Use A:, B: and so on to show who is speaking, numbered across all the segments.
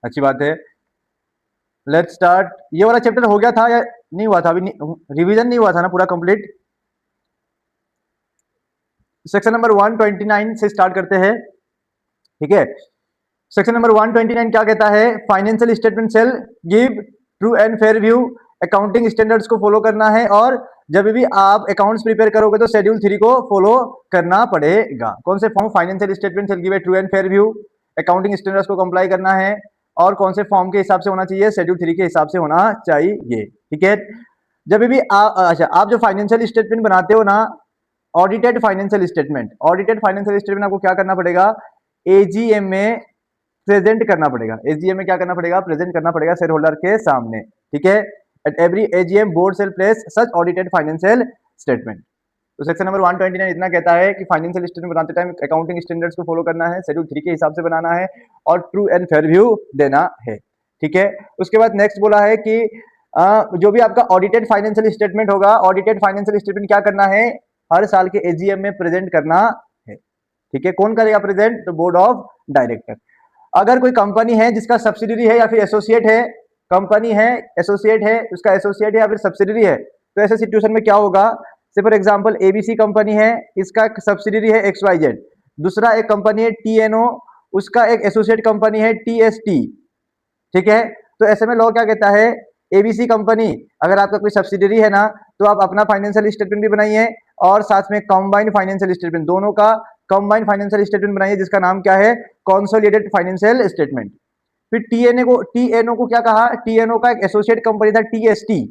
A: अच्छी बात है। Let's start. ये वाला चैप्टर हो गया था या नहीं हुआ था? अभी रिवीजन नहीं हुआ था ना पूरा कंप्लीट? सेक्शन नंबर 129 से स्टार्ट करते हैं, ठीक है। सेक्शन नंबर 129 क्या कहता है? Financial statement shall give true and fair view. Accounting standards को फॉलो करना है, और जब भी आप अकाउंट्स प्रिपेयर करोगे तो शेड्यूल 3 को फॉलो करना पड़ेगा। कौन से form? Financial statement shall give a true and fair view, accounting standards को कंप्लाई करना है, और कौन से फॉर्म के हिसाब से होना चाहिए? शेड्यूल 3 के हिसाब से होना चाहिए, ठीक है। जब भी आप जो फाइनेंशियल स्टेटमेंट बनाते हो ना, audited financial statement, audited financial statement आपको क्या करना पड़ेगा? एजीएम में प्रेजेंट करना पड़ेगा। एजीएम में क्या करना पड़ेगा? प्रेजेंट करना पड़ेगा शेयर होल्डर के सामने, ठीक है। At every AGM board shall place such audited financial statement. तो सेक्शन नंबर 129 इतना कहता है कि फाइनेंशियल स्टेटमेंट बनाते टाइम अकाउंटिंग स्टैंडर्ड्स को फॉलो करना है, शेड्यूल 3 के हिसाब से बनाना है, और ट्रू एंड फेयर व्यू देना है, ठीक है। उसके बाद नेक्स्ट बोला है कि जो भी आपका ऑडिटेड फाइनेंशियल स्टेटमेंट होगा, ऑडिटेड फाइनेंशियल स्टेटमेंट क्या करना है? हर साल के एजीएम में प्रेजेंट करना है, ठीक है। कौन करेगा प्रेजेंट? तो बोर्ड ऑफ डायरेक्टर। अगर कोई कंपनी है जिसका सब्सिडरी है या फिर एसोसिएट है, कंपनी है, एसोसिएट है, उसका एसोसिएट है या फिर सब्सिडरी है, तो ऐसे सिचुएशन में क्या होगा? से फॉर एग्जांपल एबीसी कंपनी है, इसका सब्सिडरी है XYZ, दूसरा एक कंपनी है TNO, उसका एक एसोसिएट कंपनी है TST, ठीक है। तो ऐसे में लॉ क्या कहता है? एबीसी कंपनी अगर आपका कोई सब्सिडरी है ना, तो आप अपना फाइनेंशियल स्टेटमेंट भी बनाइए, और साथ में कंबाइंड फाइनेंशियल स्टेटमेंट, दोनों का कंबाइंड फाइनेंशियल स्टेटमेंट बनाइए, जिसका नाम क्या है? Consolidated financial statement. फिर टीएनओ को क्या कहा? टीएनओ का एक एसोसिएट कंपनी था TST,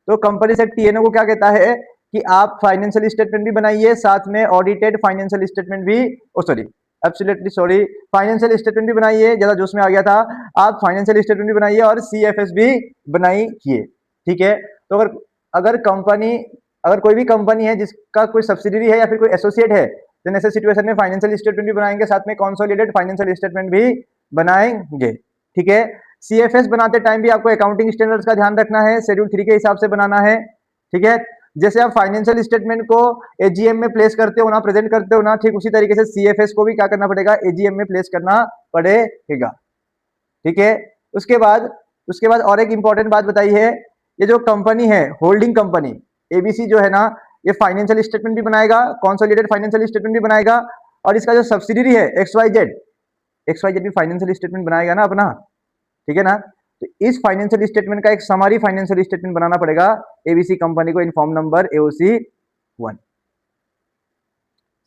A: तो कंपनी से टीएनओ को क्या कहता है कि आप फाइनेंशियल स्टेटमेंट भी बनाइए, साथ में ऑडिटेड फाइनेंशियल स्टेटमेंट भी, sorry absolutely sorry, financial statement भी बनाइए, ज्यादा जोश में आ गया था। आप फाइनेंशियल स्टेटमेंट भी बनाइए और सीएफएस भी बनाइए, ठीक है। तो अगर कंपनी, अगर कोई भी कंपनी है जिसका कोई सब्सिडरी है या फिर कोई एसोसिएट है, तो ऐसे सिचुएशन में फाइनेंशियल स्टेटमेंट भी बनाएंगे, साथ में कंसोलिडेटेड फाइनेंशियल स्टेटमेंट भी बनाएंगे, ठीक है। सीएफएस बनाते टाइम भी आपको अकाउंटिंग स्टैंडर्ड्स का ध्यान रखना है, शेड्यूल 3 के हिसाब से बनाना है, ठीक है। जैसे आप फाइनेंशियल स्टेटमेंट को एजीएम में प्लेस करते हो ना, प्रेजेंट करते हो ना, ठीक उसी तरीके से सीएफएस को भी क्या करना पड़ेगा? एजीएम में प्लेस करना पड़ेगा, ठीक है। उसके बाद और एक इंपॉर्टेंट बात बताई है, ये जो कंपनी है, होल्डिंग कंपनी एबीसी जो है ना, ये फाइनेंशियल स्टेटमेंट भी बनाएगा, कंसोलिडेटेड फाइनेंशियल स्टेटमेंट भी बनाएगा, और इसका जो सब्सिडरी है एक्सवाईजेड भी फाइनेंशियल स्टेटमेंट बनाएगा ना अपना, ठीक है ना। तो इस फाइनेंशियल स्टेटमेंट का एक समरी फाइनेंशियल स्टेटमेंट बनाना पड़ेगा एबीसी कंपनी को, इनफॉर्म नंबर AOC 1।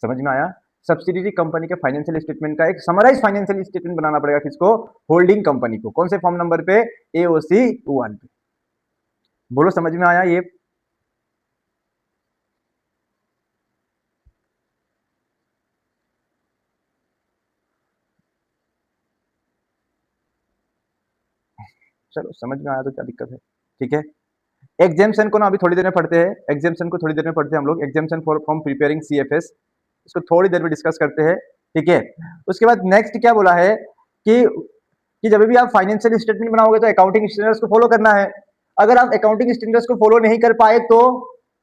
A: समझ में आया? सब्सिडरी कंपनी के फाइनेंशियल स्टेटमेंट का एक समराइज फाइनेंशियल स्टेटमेंट बनाना पड़ेगा किसको? होल्डिंग कंपनी को। कौन से फॉर्म नंबर पे? AOC 1 पे। बोलो समझ में आया ये? चलो समझ में आया तो क्या दिक्कत है, ठीक है। एग्जेम्पशन को ना अभी थोड़ी देर में पढ़ते हैं, एग्जेम्पशन को थोड़ी देर में पढ़ते हैं हम लोग। Exemption for from preparing CFS, इसको थोड़ी देर में डिस्कस करते हैं, ठीक है। उसके बाद नेक्स्ट क्या बोला है कि जब भी आप फाइनेंशियल स्टेटमेंट बनाओगे तो अकाउंटिंग स्टैंडर्ड्स को फॉलो करना है। अगर आप अकाउंटिंग स्टैंडर्ड्स को फॉलो नहीं कर पाए तो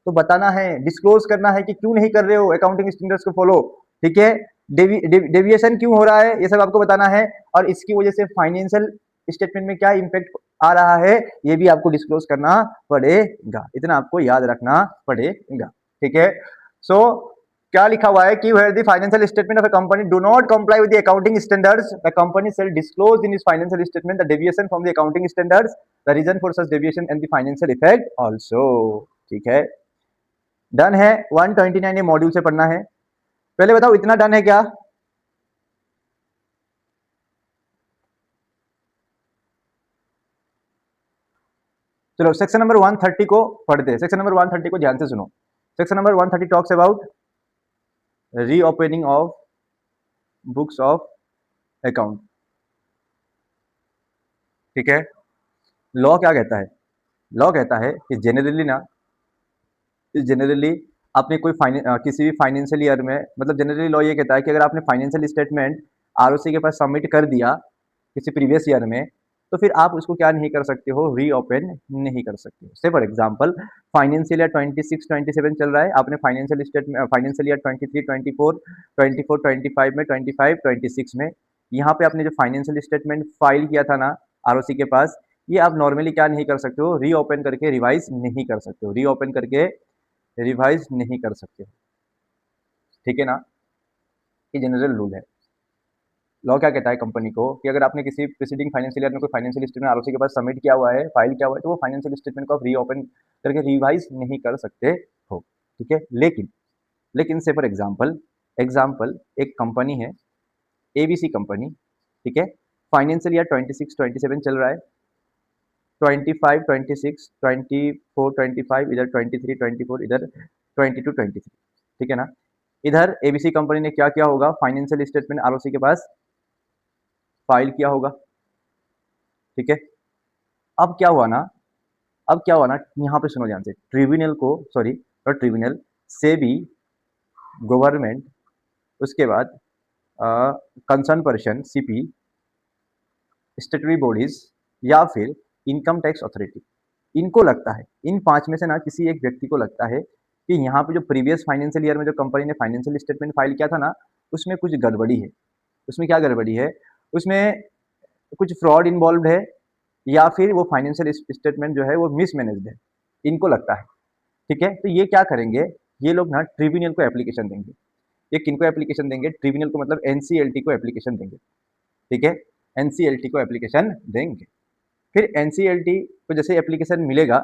A: बताना है, डिस्क्लोज करना है कि क्यों नहीं कर रहे हो अकाउंटिंग स्टैंडर्ड्स को फॉलो, ठीक है। डेविएशन क्यों हो रहा है, ये सब आपको बताना है, और इसकी वजह से फाइनेंशियल स्टेटमेंट में क्या इंपैक्ट आ रहा है, ये भी आपको डिस्क्लोज करना पड़ेगा। इतना आपको याद रखना पड़ेगा, ठीक है। सो क्या लिखा हुआ है कि where the financial statement of a company do not comply with the accounting standards, the company shall disclose in its financial statement the deviation from the accounting standards, the reason for such deviation and the financial effect also, ठीक है। Done है? 129 ये module से पढ़ना है। पहले बताओ इतना डन है क्या? चलो सेक्शन नंबर 130 को पढ़ते हैं। सेक्शन नंबर 130 को ध्यान से सुनो। Section number 130 talks about reopening of books of account, ठीक है। लॉ क्या कहता है? लॉ कहता है कि जनरली आपने कोई किसी भी फाइनेंशियल ईयर में, मतलब जनरली लॉ ये कहता है कि अगर आपने फाइनेंशियल स्टेटमेंट आरओसी के पास सबमिट कर दिया किसी प्रीवियस ईयर में, तो फिर आप उसको क्या नहीं कर सकते हो? रीओपन नहीं कर सकते हो। से फॉर एग्जांपल फाइनेंशियल ईयर 26-27 चल रहा है, आपने फाइनेंशियल ईयर 23-24, 24-25 में, 25-26 में यहाँ पे आपने जो फाइनेंशियल स्टेटमेंट फाइल किया था ना आरओसी के पास, ये आप नॉर्मली क्या नहीं कर सकते हो, रीओपन करके रिवाइज नहीं कर सकते हो, रीओपन करके रिवाइज नहीं कर सकते। ठीक है ना, ये जनरल रूल है। लॉ क्या कहता है कंपनी को कि अगर आपने किसी प्रीसीडिंग फाइनेंशियल ईयर में कोई फाइनेंशियल स्टेटमेंट आरओसी के पास सबमिट किया हुआ है, फाइल किया हुआ है, तो वो फाइनेंशियल स्टेटमेंट को आप रीओपन करके रिवाइज नहीं कर सकते हो। ठीक है, लेकिन लेकिन से फॉर एग्जांपल एग्जांपल एक कंपनी है एबीसी कंपनी, ठीक है, फाइनेंशियल ईयर 26-27 चल रहा है, 25-26, 24-25, इधर 23-24, इधर 22-23, ठीक है ना। इधर एबीसी कंपनी ने क्या किया होगा, फाइनेंशियल स्टेटमेंट आरओसी के पास फाइल किया होगा। ठीक है, अब क्या हुआ ना, अब क्या हुआ ना, यहाँ पे सुनो ध्यान से, ट्रिब्यूनल को, sorry not tribunal, SEBI, government, उसके बाद कंसर्न पर्सन सीपी, स्टेटरी बॉडीज या फिर इनकम टैक्स अथॉरिटी, इनको लगता है, इन पांच में से ना किसी एक व्यक्ति को लगता है कि यहाँ पे जो प्रीवियस फाइनेंशियल ईयर में जो कंपनी ने फाइनेंशियल स्टेटमेंट फाइल किया था ना, उसमें कुछ गड़बड़ी है। उसमें क्या गड़बड़ी है, उसमें कुछ फ्रॉड इन्वॉल्व है, या फिर वो फाइनेंशियल स्टेटमेंट जो है वो मिसमैनेज्ड है, इनको लगता है। ठीक है, तो ये क्या करेंगे, ये लोग ना ट्रिब्यूनल को एप्लीकेशन देंगे। ये किनको एप्लीकेशन देंगे, ट्रिब्यूनल को मतलब एनसीएलटी को एप्लीकेशन देंगे। ठीक है, एनसीएलटी को एप्लीकेशन देंगे। फिर एनसीएलटी को जैसे एप्लीकेशन मिलेगा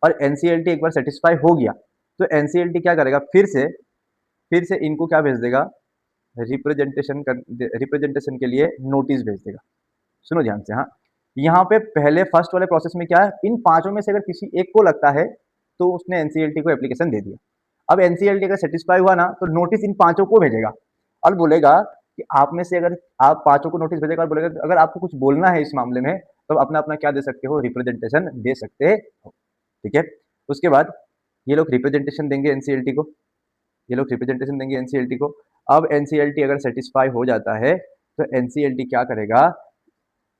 A: और एनसीएलटी एक बार सेटिस्फाई हो गया, तो एनसीएलटी क्या करेगा, फिर से इनको क्या भेज देगा, रिप्रेजेंटेशन के लिए नोटिस भेज देगा। सुनो ध्यान से, हाँ, यहाँ पे पहले फर्स्ट वाले प्रोसेस में क्या है, इन पांचों में से अगर किसी एक को लगता है तो उसने एनसीएलटी को एप्लीकेशन दे दिया। अब एनसीएलटी अगर सेटिस्फाई हुआ ना, तो नोटिस इन पांचों को भेजेगा और बोलेगा कि आप में से अगर आप पांचों को नोटिस भेजेगा और बोलेगा अगर आपको कुछ बोलना है इस मामले में तो अपना अपना क्या दे सकते हो, रिप्रेजेंटेशन दे सकते हो। ठीक है, उसके बाद ये लोग रिप्रेजेंटेशन देंगे एनसीएलटी को, ये लोग रिप्रेजेंटेशन देंगे एनसीएलटी को। अब एनसीएलटी अगर सेटिस्फाई हो जाता है तो एनसीएलटी क्या करेगा,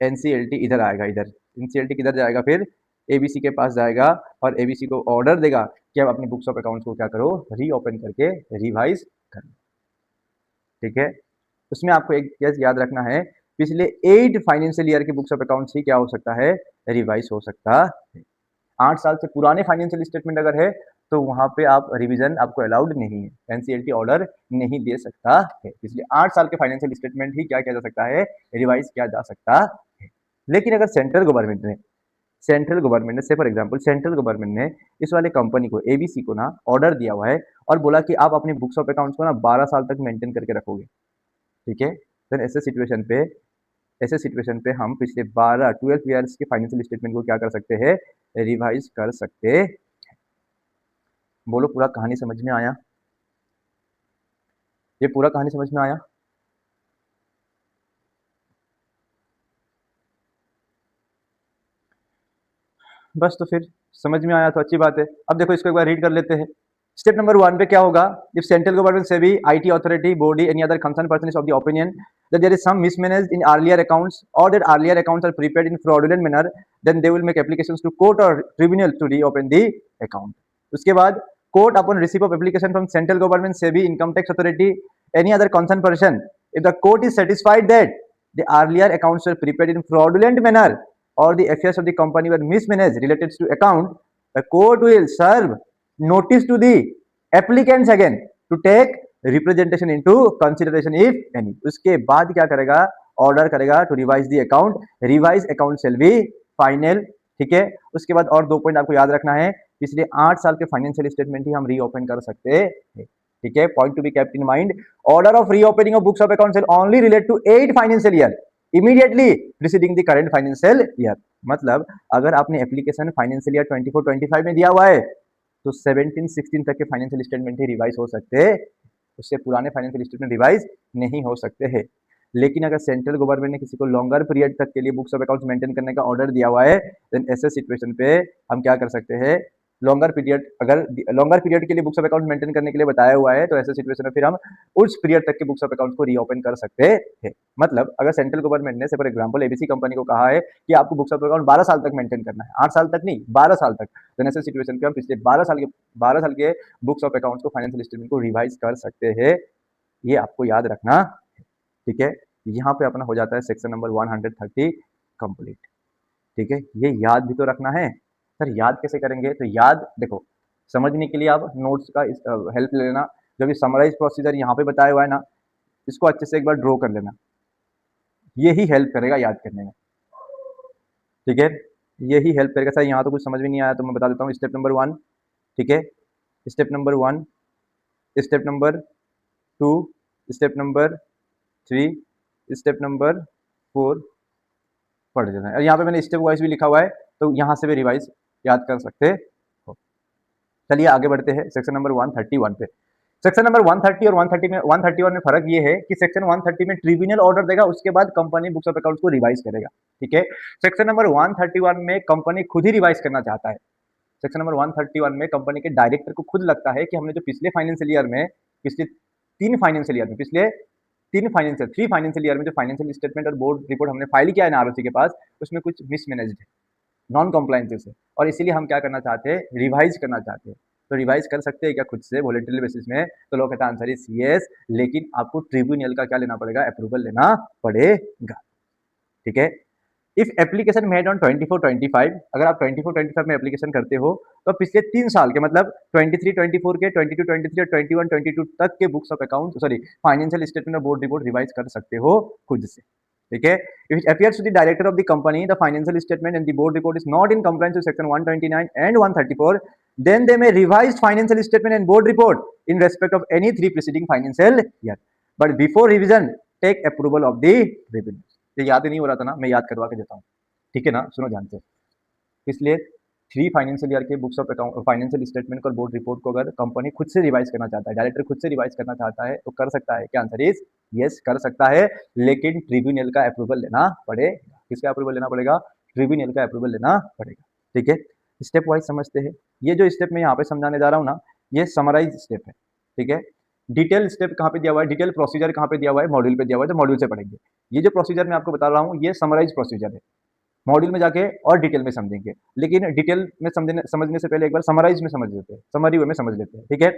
A: एनसीएलटी इधर आएगा, इधर एनसीएलटी किधर जाएगा, फिर एबीसी के पास जाएगा और एबीसी को ऑर्डर देगा कि आप अपनी बुक्स ऑफ अकाउंट्स को क्या करो, रीओपन करके रिवाइज करो। ठीक है, उसमें आपको एक चीज याद रखना है, पिछले 8 फाइनेंशियल ईयर की बुक्स ऑफ अकाउंट्स ही क्या हो सकता है, रिवाइज हो सकता है। 8 साल से पुराने फाइनेंशियल स्टेटमेंट अगर है तो वहां पे आप रिवीजन आपको अलाउड नहीं है, एनसीएलटी ऑर्डर नहीं दे सकता है। इसलिए 8 साल के फाइनेंशियल स्टेटमेंट ही क्या किया जा सकता है, रिवाइज किया जा सकता है। लेकिन अगर सेंट्रल गवर्नमेंट ने से फॉर एग्जांपल सेंट्रल गवर्नमेंट ने इस वाले कंपनी को एबीसी को ना ऑर्डर दिया हुआ है और बोला कि आप अपनी बुक्स ऑफ अकाउंट्स को ना 12 साल तक मेंटेन करके रखोगे। ठीक है, देन ऐसे सिचुएशन पे हम पिछले 12 ईयर्स के फाइनेंशियल स्टेटमेंट को क्या कर सकते हैं, रिवाइज कर सकते। बोलो पूरा कहानी समझ में आया, ये पूरा कहानी समझ में आया। बस तो फिर समझ में आया तो अच्छी बात है। अब देखो इसको एक बार रीड कर लेते हैं। स्टेप नंबर 1 पे क्या होगा, इफ सेंट्रल गवर्नमेंट से भी IT authority body any other concern person is of the opinion that there is some mismanaged in earlier accounts or that earlier accounts are prepared in fraudulent manner, then they will make applications to court or tribunal to reopen the account. उसके बाद court upon receipt of application from central government SEBI income tax authority any other concerned person, if the court is satisfied that the earlier accounts were prepared in fraudulent manner or the affairs of the company were mismanaged related to account, the court will serve notice to the applicants again to take representation into consideration if any. उसके बाद क्या करेगा, order करेगा to revise the account, revise account shall be final. ठीक है, उसके बाद और 2 पॉइंट आपको याद रखना है, पिछले 8 साल के फाइनेंशियल स्टेटमेंट ही हम रीओपन कर सकते हैं। ठीक है, point to be kept in mind, order of reopening of books of account shall only relate to 8 financial year immediately preceding the current financial year. मतलब अगर आपने एप्लीकेशन फाइनेंशियल ईयर 24-25 में दिया हुआ है तो 17-16 तक के फाइनेंशियल स्टेटमेंट ही रिवाइज हो सकते हैं, उससे पुराने फाइनेंशियल स्टेटमेंट रिवाइज नहीं हो सकते हैं। लेकिन अगर सेंट्रल गवर्नमेंट ने किसी को लॉन्गर पीरियड तक के लिए बुक्स ऑफ अकाउंट्स मेंटेन करने का ऑर्डर दिया हुआ है, देन ऐसे सिचुएशन पे हम क्या कर सकते हैं, लॉन्गर पीरियड, अगर लॉन्गर पीरियड के लिए बुक्स ऑफ अकाउंट मेंटेन करने के लिए बताया हुआ है तो ऐसे सिचुएशन में फिर हम उस पीरियड तक के बुक्स ऑफ अकाउंट्स को रीओपन कर सकते हैं। मतलब अगर सेंट्रल गवर्नमेंट ने फॉर एग्जांपल एबीसी कंपनी को कहा है कि आपको बुक्स ऑफ अकाउंट 12 साल तक मेंटेन करना है, 8 साल तक नहीं 12 साल तक, तो ऐसे सिचुएशन पे हम पिछले 12 साल के बुक्स ऑफ अकाउंट्स को फाइनेंशियल स्टेटमेंट को रिवाइज कर सकते हैं। ये आपको याद रखना। ठीक है, यहाँ पे अपना हो जाता है सेक्शन नंबर 130 कंप्लीट। ठीक है, ये याद भी तो रखना है सर। याद कैसे करेंगे? तो याद देखो, समझने के लिए आप नोट्स का हेल्प ले लेना। जो भी समराइज प्रोसीजर यहाँ पे बताया हुआ है ना, इसको अच्छे से एक बार ड्रॉ कर लेना, यही हेल्प करेगा याद करने में। ठीक है, यही हेल्प करेगा। सर यहाँ तो कुछ समझ में नहीं आया तो मैं बता देता हूँ। स्टेप नंबर 1, ठीक है, step number 1, step number 2, step number 3, step number 4 पढ़ लेना है। और यहाँ पे मैंने स्टेप वाइज भी लिखा हुआ है, तो यहाँ से भी रिवाइज याद कर सकते हो। चलिए आगे बढ़ते हैं सेक्शन नंबर 131 पे। सेक्शन नंबर 130 और 131 में फर्क ये है कि सेक्शन 130 में ट्रिब्यूनल ऑर्डर देगा, उसके बाद कंपनी बुक्स ऑफ अकाउंट्स को रिवाइज करेगा। ठीक है, सेक्शन नंबर 131 में कंपनी खुद ही रिवाइज करना चाहता है। सेक्शन नंबर 131 में कंपनी के डायरेक्टर को खुद लगता है कि हमने जो पिछले फाइनेंशियल ईयर में, पिछले 3 फाइनेंशियल ईयर में, पिछले 3 फाइनेंशियल ईयर में जो फाइनेंशियल स्टेटमेंट और बोर्ड रिपोर्ट हमने फाइल किया है ना आरओसी के पास, उसमें कुछ मिसमैनेज्ड है, नॉन कॉम्प्लायंसेस है, और इसीलिए हम क्या करना चाहते हैं? रिवाइज करना चाहते हैं। तो रिवाइज कर सकते हैं क्या खुद से वॉलंटरी बेसिस में? तो लोग कहते हैं आंसर इज यस, लेकिन आपको ट्रिब्यूनल का क्या लेना पड़ेगा? अप्रूवल लेना पड़ेगा। ठीक है, इफ एप्लीकेशन मेड ऑन 24-25, अगर आप 24-25 में एप्लीकेशन करते हो तो पिछले 3 साल के, मतलब 23-24 के, 22-23 और 21-22 तक के books of account, sorry, financial statement और बोर्ड रिपोर्ट रिवाइज कर सकते हो खुद से। ठीक है, if it appears to the director of the company the financial statement and the board report is not in compliance with section 129 and 134, then they may revise financial statement and board report in respect of any 3 preceding financial year, but before revision take approval of the revenue। ये याद ही नहीं हो रहा था ना, मैं याद करवा के देता हूँ। ठीक है ना, सुनो ध्यान से। इसलिए 3 फाइनेंशियल ईयर के books of account, financial statement और बोर्ड रिपोर्ट को अगर कंपनी खुद से रिवाइज करना चाहता है, डायरेक्टर खुद से रिवाइज करना चाहता है, तो कर सकता है क्या? आंसर इज यस, कर सकता है, लेकिन ट्रिब्यूनल का अप्रूवल लेना पड़ेगा। किसका अप्रूवल लेना पड़ेगा? ट्रिब्यूनल का अप्रूवल लेना पड़ेगा। ठीक है, स्टेप वाइज समझते हैं। ये जो स्टेप मैं यहाँ पे समझाने जा रहा हूँ ना, ये समराइज स्टेप है। ठीक है, डिटेल स्टेप कहाँ पे दिया हुआ है, डिटेल प्रोसीजर कहाँ पे दिया हुआ है? मॉड्यूल पे दिया हुआ है, तो मॉड्यूल से पढ़ेंगे। ये जो प्रोसीजर मैं आपको बता रहा हूँ, ये समराइज प्रोसीजर है। मॉड्यूल में जाके और डिटेल में समझेंगे, लेकिन डिटेल में समझने से पहले एक बार समराइज में समझ लेते हैं, समरी वे में समझ लेते हैं। ठीक है,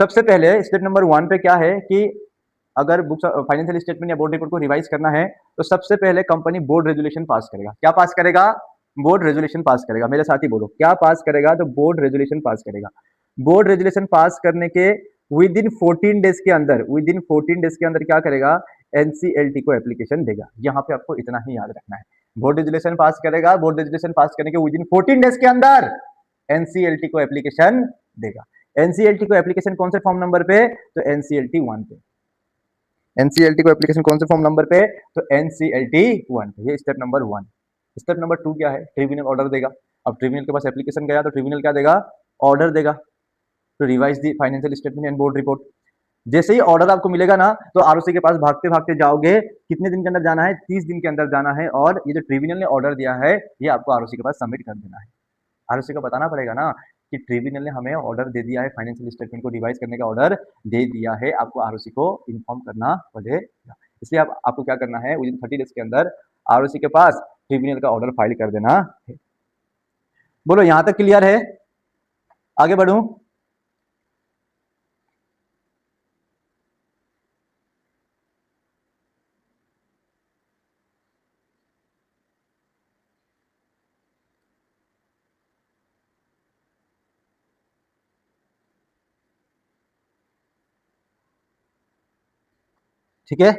A: सबसे पहले स्टेप नंबर 1 पे क्या है कि अगर बुक्स फाइनेंशियल स्टेटमेंट या बोर्ड रिपोर्ट को रिवाइज करना है, तो सबसे पहले कंपनी बोर्ड रेजोल्यूशन पास करेगा। क्या पास करेगा? बोर्ड रेजोल्यूशन पास करेगा। मेरे साथ ही बोलो, क्या पास करेगा? तो बोर्ड रेजोल्यूशन पास करेगा। बोर्ड रेजोल्यूशन पास करने के विद इन 14 डेज के अंदर, विद इन 14 डेज के अंदर क्या करेगा? एनसीएलटी को एप्लीकेशन देगा। यहाँ पे आपको इतना ही याद रखना है, बोर्ड रेजोल्यूशन पास करेगा, बोर्ड रेजोल्यूशन पास करने के विद इन 14 डेज के अंदर एनसीएलटी को एप्लीकेशन देगा। एनसीएलटी को एप्लीकेशन कौन से फॉर्म नंबर पे? तो एनसीएलटी 1 पे। एनसीएलटी को एप्लीकेशन कौन से फॉर्म नंबर पे? तो एनसीएलटी 1 पे। ये स्टेप नंबर 1। स्टेप नंबर 2 क्या है? ट्रिब्यूनल ऑर्डर देगा। अब ट्रिब्यूनल के पास एप्लीकेशन गया तो ट्रिब्यूनल क्या देगा? ऑर्डर देगा to revise the financial statement and board report. जैसे ही ऑर्डर आपको मिलेगा ना, तो आरओसी के पास भागते भागते जाओगे। कितने दिन के अंदर जाना है? 30 दिन के अंदर जाना है, और ये जो ट्रिब्यूनल ने ऑर्डर दिया है, ये आपको आरओसी के पास सबमिट कर देना है। आरओसी को बताना पड़ेगा ना कि ट्रिब्यूनल ने हमें ऑर्डर दे दिया है, फाइनेंशियल स्टेटमेंट को रिवाइज करने का ऑर्डर दे दिया है, आपको आरओसी को इन्फॉर्म करना पड़ेगा। इसलिए आपको क्या करना है? विद इन 30 डेज के अंदर आरओसी के पास ट्रिब्यूनल का ऑर्डर फाइल कर देना है। बोलो यहां तक क्लियर है? आगे बढ़ूं? ठीक है,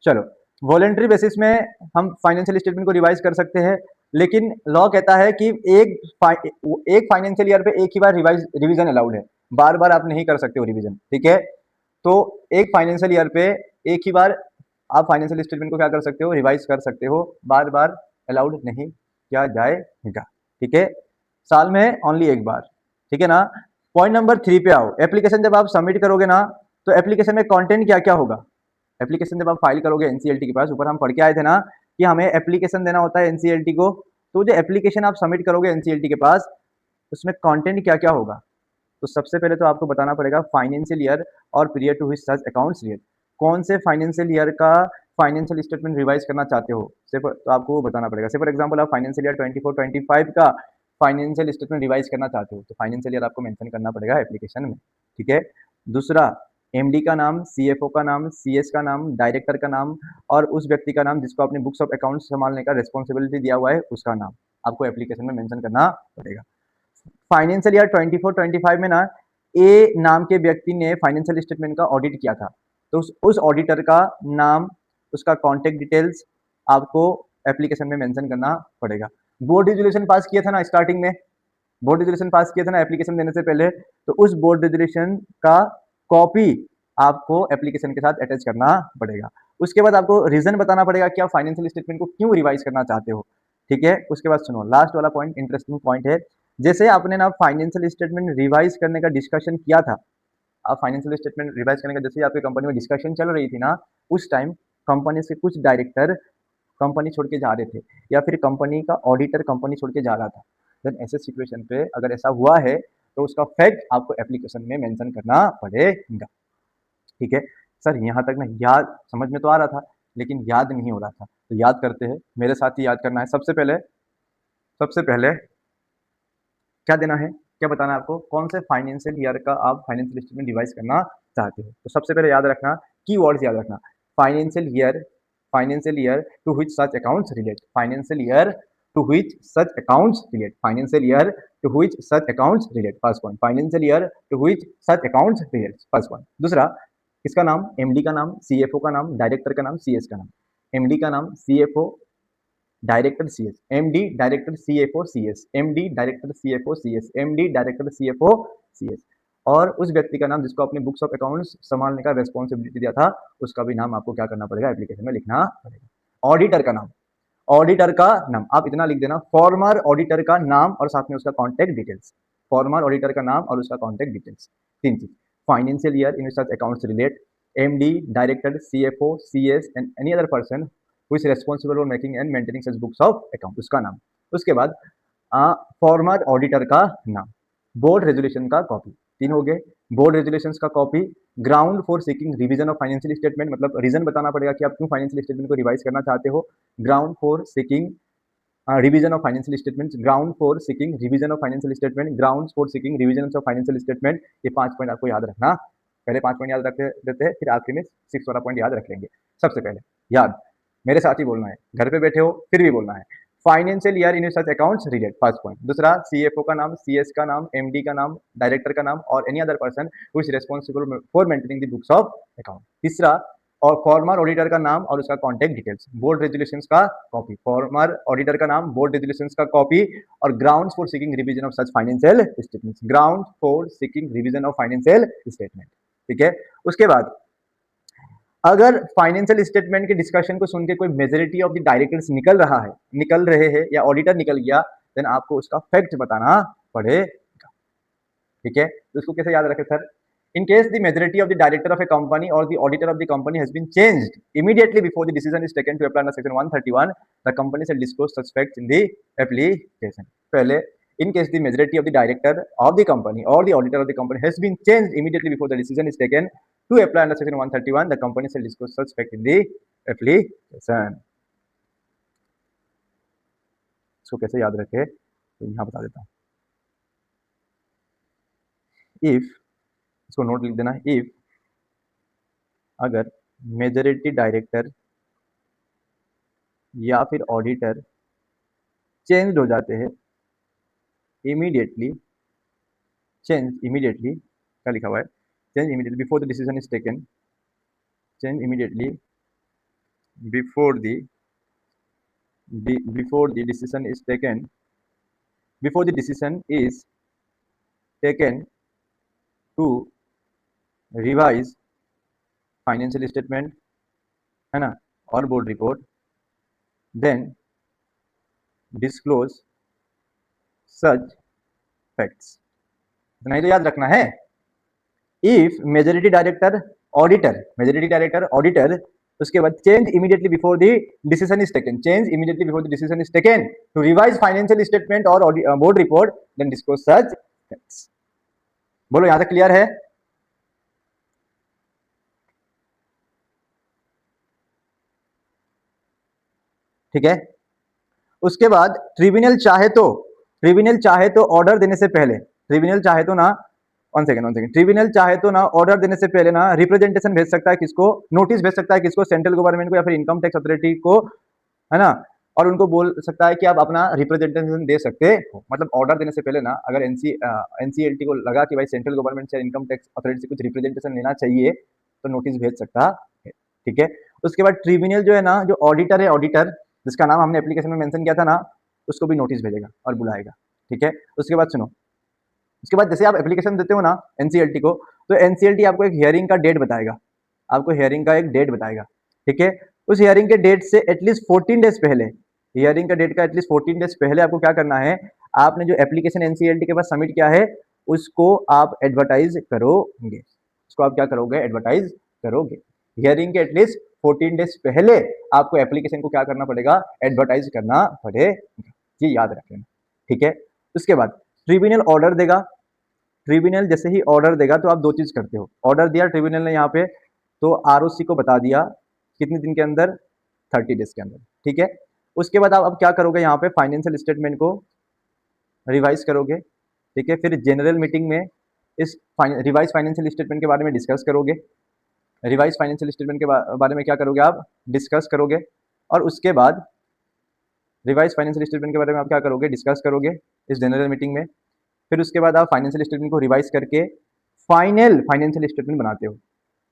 A: चलो। वॉलेंट्री बेसिस में हम फाइनेंशियल स्टेटमेंट को रिवाइज कर सकते हैं, लेकिन लॉ कहता है कि एक फाइनेंशियल ईयर पे एक ही बार रिवीजन अलाउड है, बार बार आप नहीं कर सकते हो रिवीजन। ठीक है, तो एक फाइनेंशियल ईयर पे एक ही बार आप फाइनेंशियल स्टेटमेंट को क्या कर सकते हो? रिवाइज कर सकते हो, बार बार अलाउड नहीं किया जाएगा। ठीक है, साल में ओनली एक बार। ठीक है ना। पॉइंट नंबर 3 पे आओ। एप्लीकेशन जब आप सबमिट करोगे ना, तो एप्लीकेशन में कंटेंट क्या क्या होगा? एप्लीकेशन जब आप फाइल करोगे एनसीएलटी के पास, ऊपर हम पढ़ के आए थे ना कि हमें एप्लीकेशन देना होता है एनसीएलटी को। तो जो एप्लीकेशन आप सबमिट करोगे एनसीएलटी के पास, उसमें कंटेंट क्या क्या होगा? तो सबसे पहले तो आपको बताना पड़ेगा फाइनेंशियल ईयर और period to which such accounts relate. कौन से फाइनेंशियल ईयर का फाइनेंशियल स्टेटमेंट रिवाइज करना चाहते हो, तो आपको वो बताना पड़ेगा। से फॉर एग्जांपल आप फाइनेंशियल ईयर 24-25 का फाइनेंशियल स्टेटमेंट रिवाइज करना चाहते हो, तो फाइनेंशियल ईयर आपको मेंशन करना पड़ेगा एप्लीकेशन में। ठीक है। दूसरा, एमडी का नाम, सीएफओ का नाम, सीएस का नाम, डायरेक्टर का नाम और उस व्यक्ति का नाम जिसको अपने बुक्स ऑफ अकाउंट्स संभालने का रिस्पॉन्सिबिलिटी दिया हुआ है उसका नाम आपको एप्लीकेशन में मेंशन करना पड़ेगा। फाइनेंशियल ईयर 24-25 में ना ए नाम के व्यक्ति ने फाइनेंशियल स्टेटमेंट का ऑडिट किया था, तो उस ऑडिटर का नाम, उसका कॉन्टेक्ट डिटेल्स आपको एप्लीकेशन में मेंशन करना पड़ेगा। बोर्ड रेजोल्यूशन पास किया था ना स्टार्टिंग में, बोर्ड रेजोल्यूशन पास किया था ना एप्लीकेशन देने से पहले, तो उस बोर्ड रेजोल्यूशन का कॉपी आपको एप्लीकेशन के साथ अटैच करना पड़ेगा। उसके बाद आपको रीजन बताना पड़ेगा कि आप फाइनेंशियल स्टेटमेंट को क्यों रिवाइज करना चाहते हो, ठीक है। उसके बाद सुनो लास्ट वाला पॉइंट इंटरेस्टिंग पॉइंट है, जैसे आपने ना फाइनेंशियल स्टेटमेंट रिवाइज करने का डिस्कशन किया था, आप फाइनेंशियल स्टेटमेंट रिवाइज करने का जैसे आपकी कंपनी में डिस्कशन चल रही थी ना, उस टाइम कंपनी से कुछ डायरेक्टर कंपनी छोड़ के जा रहे थे या फिर कंपनी का ऑडिटर कंपनी छोड़ के जा रहा था, देन ऐसे सिचुएशन पे अगर ऐसा हुआ है तो उसका फैक्ट आपको एप्लीकेशन में मेंशन करना पड़ेगा, ठीक है। सर यहाँ तक ना याद समझ में तो आ रहा था लेकिन याद नहीं हो रहा था, तो याद करते हैं, मेरे साथ ही याद करना है। सबसे पहले क्या देना है, क्या बताना है आपको, कौन से फाइनेंशियल ईयर का आप फाइनेंशियल स्टेटमेंट रिवाइज करना चाहते हो। तो सबसे पहले याद रखना, कीवर्ड्स याद रखना, financial year to which such accounts relate, financial year to which such accounts relate, financial year to which such accounts relate, first point, financial year to which such accounts relate, first point. दूसरा, इसका नाम, MD का नाम, CFO का नाम, director का नाम, CS का नाम, एमडी का नाम, CFO, director CS, MD director CFO CS, MD director CFO CS, MD director CFO CS, और उस व्यक्ति का नाम जिसको अपने बुक्स ऑफ अकाउंट्स संभालने का रेस्पॉन्सिबिलिटी दिया था उसका भी नाम आपको क्या करना पड़ेगा, एप्लीकेशन में लिखना पड़ेगा। ऑडिटर का नाम, ऑडिटर का नाम आप इतना लिख देना, फॉर्मर ऑडिटर का नाम और साथ में उसका कॉन्टेक्ट डिटेल्स, फॉर्मर ऑडिटर का नाम और उसका कॉन्टेक्ट डिटेल्स, तीन चीज। Financial year in such accounts relate, MD director CFO CS and any other person who is responsible for making and maintaining such books of account, उसका नाम। उसके बाद फॉर्मर ऑडिटर का नाम, बोर्ड रेजोल्यूशन का copy, तीन हो गए, बोर्ड रेजोल्यूशन का copy, ground for seeking revision of financial statement, मतलब रीजन बताना पड़ेगा कि आप क्यों फाइनेंशियल स्टेटमेंट को रिवाइज करना चाहते हो, ground for seeking revision of financial statement, ground for seeking revision of financial statement, ground for seeking revision of financial statement, ये 5 पॉइंट आपको याद रखना। पहले 5 पॉइंट याद रख देते हैं, फिर आखिर में 6 वाला पॉइंट याद रख लेंगे। सबसे पहले याद, मेरे साथ ही बोलना है, घर पे बैठे हो फिर भी बोलना है, financial year in such accounts relate, first point. दूसरा, सीएफओ का नाम, सीएस का नाम, एमडी का नाम, डायरेक्टर का नाम और any other person who is responsible for maintaining the books of account. तीसरा, और फॉर्मर ऑडिटर का नाम और उसका कॉन्टेक्ट डिटेल्स, बोर्ड रेजोल्यूशंस का कॉपी, फॉर्मर ऑडिटर का नाम, बोर्ड रेजोल्यूशंस का कॉपी और grounds for seeking revision of such financial statements, ground for seeking revision of financial statement, ठीक है। उसके बाद अगर फाइनेंशियल स्टेटमेंट के डिस्कशन को सुन के कोई मेजॉरिटी ऑफ द डायरेक्टर्स निकल रहे हैं या ऑडिटर निकल गया, देन आपको उसका फैक्ट बताना पड़ेगा, ठीक है। तो इसको कैसे याद रखें sir, in case the majority of the director of a company or the auditor of the company has been changed immediately before the decision is taken to apply under section 131, the company shall disclose such facts in the application. पहले, in case the majority of the director of the company or the auditor of the company has been changed immediately before the decision is taken to apply under section 131, the company shall disclose such fact in the application. इसको कैसे याद रखें तो यहाँ बता देता हूँ, if, इसको नोट लिख देना, इफ अगर मेजॉरिटी डायरेक्टर या फिर ऑडिटर चेंज हो जाते हैं इमीडिएटली, क्या लिखा हुआ है, change immediately before the decision is taken, change immediately before the decision is taken, before the decision is taken to revise financial statement, है ना, और board report, then disclose such facts. नहीं तो याद रखना है, इफ मेजॉरिटी डायरेक्टर ऑडिटर, उसके बाद change immediately before the decision is taken, to revise financial statement और board report, then disclose such facts. बोलो यहां तक क्लियर है? ठीक है। उसके बाद ट्रिब्यूनल चाहे तो ऑर्डर देने से पहले, ट्रिब्यूनल चाहे तो ना वन सेकेंड। ट्रिब्यूनल चाहे तो ना ऑर्डर देने से पहले ना रिप्रेजेंटेशन भेज सकता है किसको, नोटिस भेज सकता है किसको, सेंट्रल गवर्नमेंट को या फिर इनकम टैक्स अथॉरिटी को, है ना। और उनको बोल सकता है कि आप अपना रिप्रेजेंटेशन दे सकते हो। मतलब ऑर्डर देने से पहले ना अगर एनसीएलटी को लगा कि भाई सेंट्रल गवर्नमेंट से इनकम टैक्स अथॉरिटी से कुछ रिप्रेजेंटेशन लेना चाहिए तो नोटिस भेज सकता है, ठीक है। उसके बाद ट्रिब्यूनल जो है ना, जो ऑडिटर है, ऑडिटर जिसका नाम हमने एप्लीकेशन में मेंशन किया था ना, उसको भी नोटिस भेजेगा और बुलाएगा, ठीक है। उसके बाद सुनो, उसके बाद जैसे आप एप्लीकेशन देते हो ना एनसीएलटी को, तो एनसीएलटी आपको एक हियरिंग का डेट बताएगा, आपको हियरिंग का एक डेट बताएगा, ठीक है। उस हियरिंग के डेट से एटलीस्ट 14 डेज पहले, हियरिंग का डेट का एटलीस्ट 14 डेज पहले आपको क्या करना है, आपने जो एप्लीकेशन एनसीएलटी के पास सबमिट किया है उसको आप एडवर्टाइज करोगे, उसको आप क्या करोगे, एडवर्टाइज करोगे। हियरिंग के एटलीस्ट 14 डेज पहले आपको एप्लीकेशन को क्या करना पड़ेगा, एडवर्टाइज करना पड़ेगा, ये याद रख लेना, ठीक है। उसके बाद ट्रिब्यूनल ऑर्डर देगा, ट्रिब्यूनल जैसे ही ऑर्डर देगा तो आप दो चीज करते हो, ऑर्डर दिया ट्रिब्यूनल ने यहाँ पे तो आरओसी को बता दिया कितने दिन के अंदर, 30 डेज के अंदर, ठीक है। उसके बाद आप अब क्या करोगे, यहाँ पे फाइनेंशियल स्टेटमेंट को रिवाइज करोगे, ठीक है। फिर जनरल मीटिंग में इस रिवाइज फाइनेंशियल स्टेटमेंट के बारे में डिस्कस करोगे, रिवाइज फाइनेंशियल स्टेटमेंट के बारे में क्या करोगे, आप डिस्कस करोगे। और उसके बाद रिवाइज फाइनेंशियल स्टेटमेंट के बारे में आप क्या करोगे, डिस्कस करोगे इस जनरल मीटिंग में। फिर उसके बाद आप फाइनेंशियल स्टेटमेंट को रिवाइज करके फाइनल फाइनेंशियल स्टेटमेंट बनाते हो,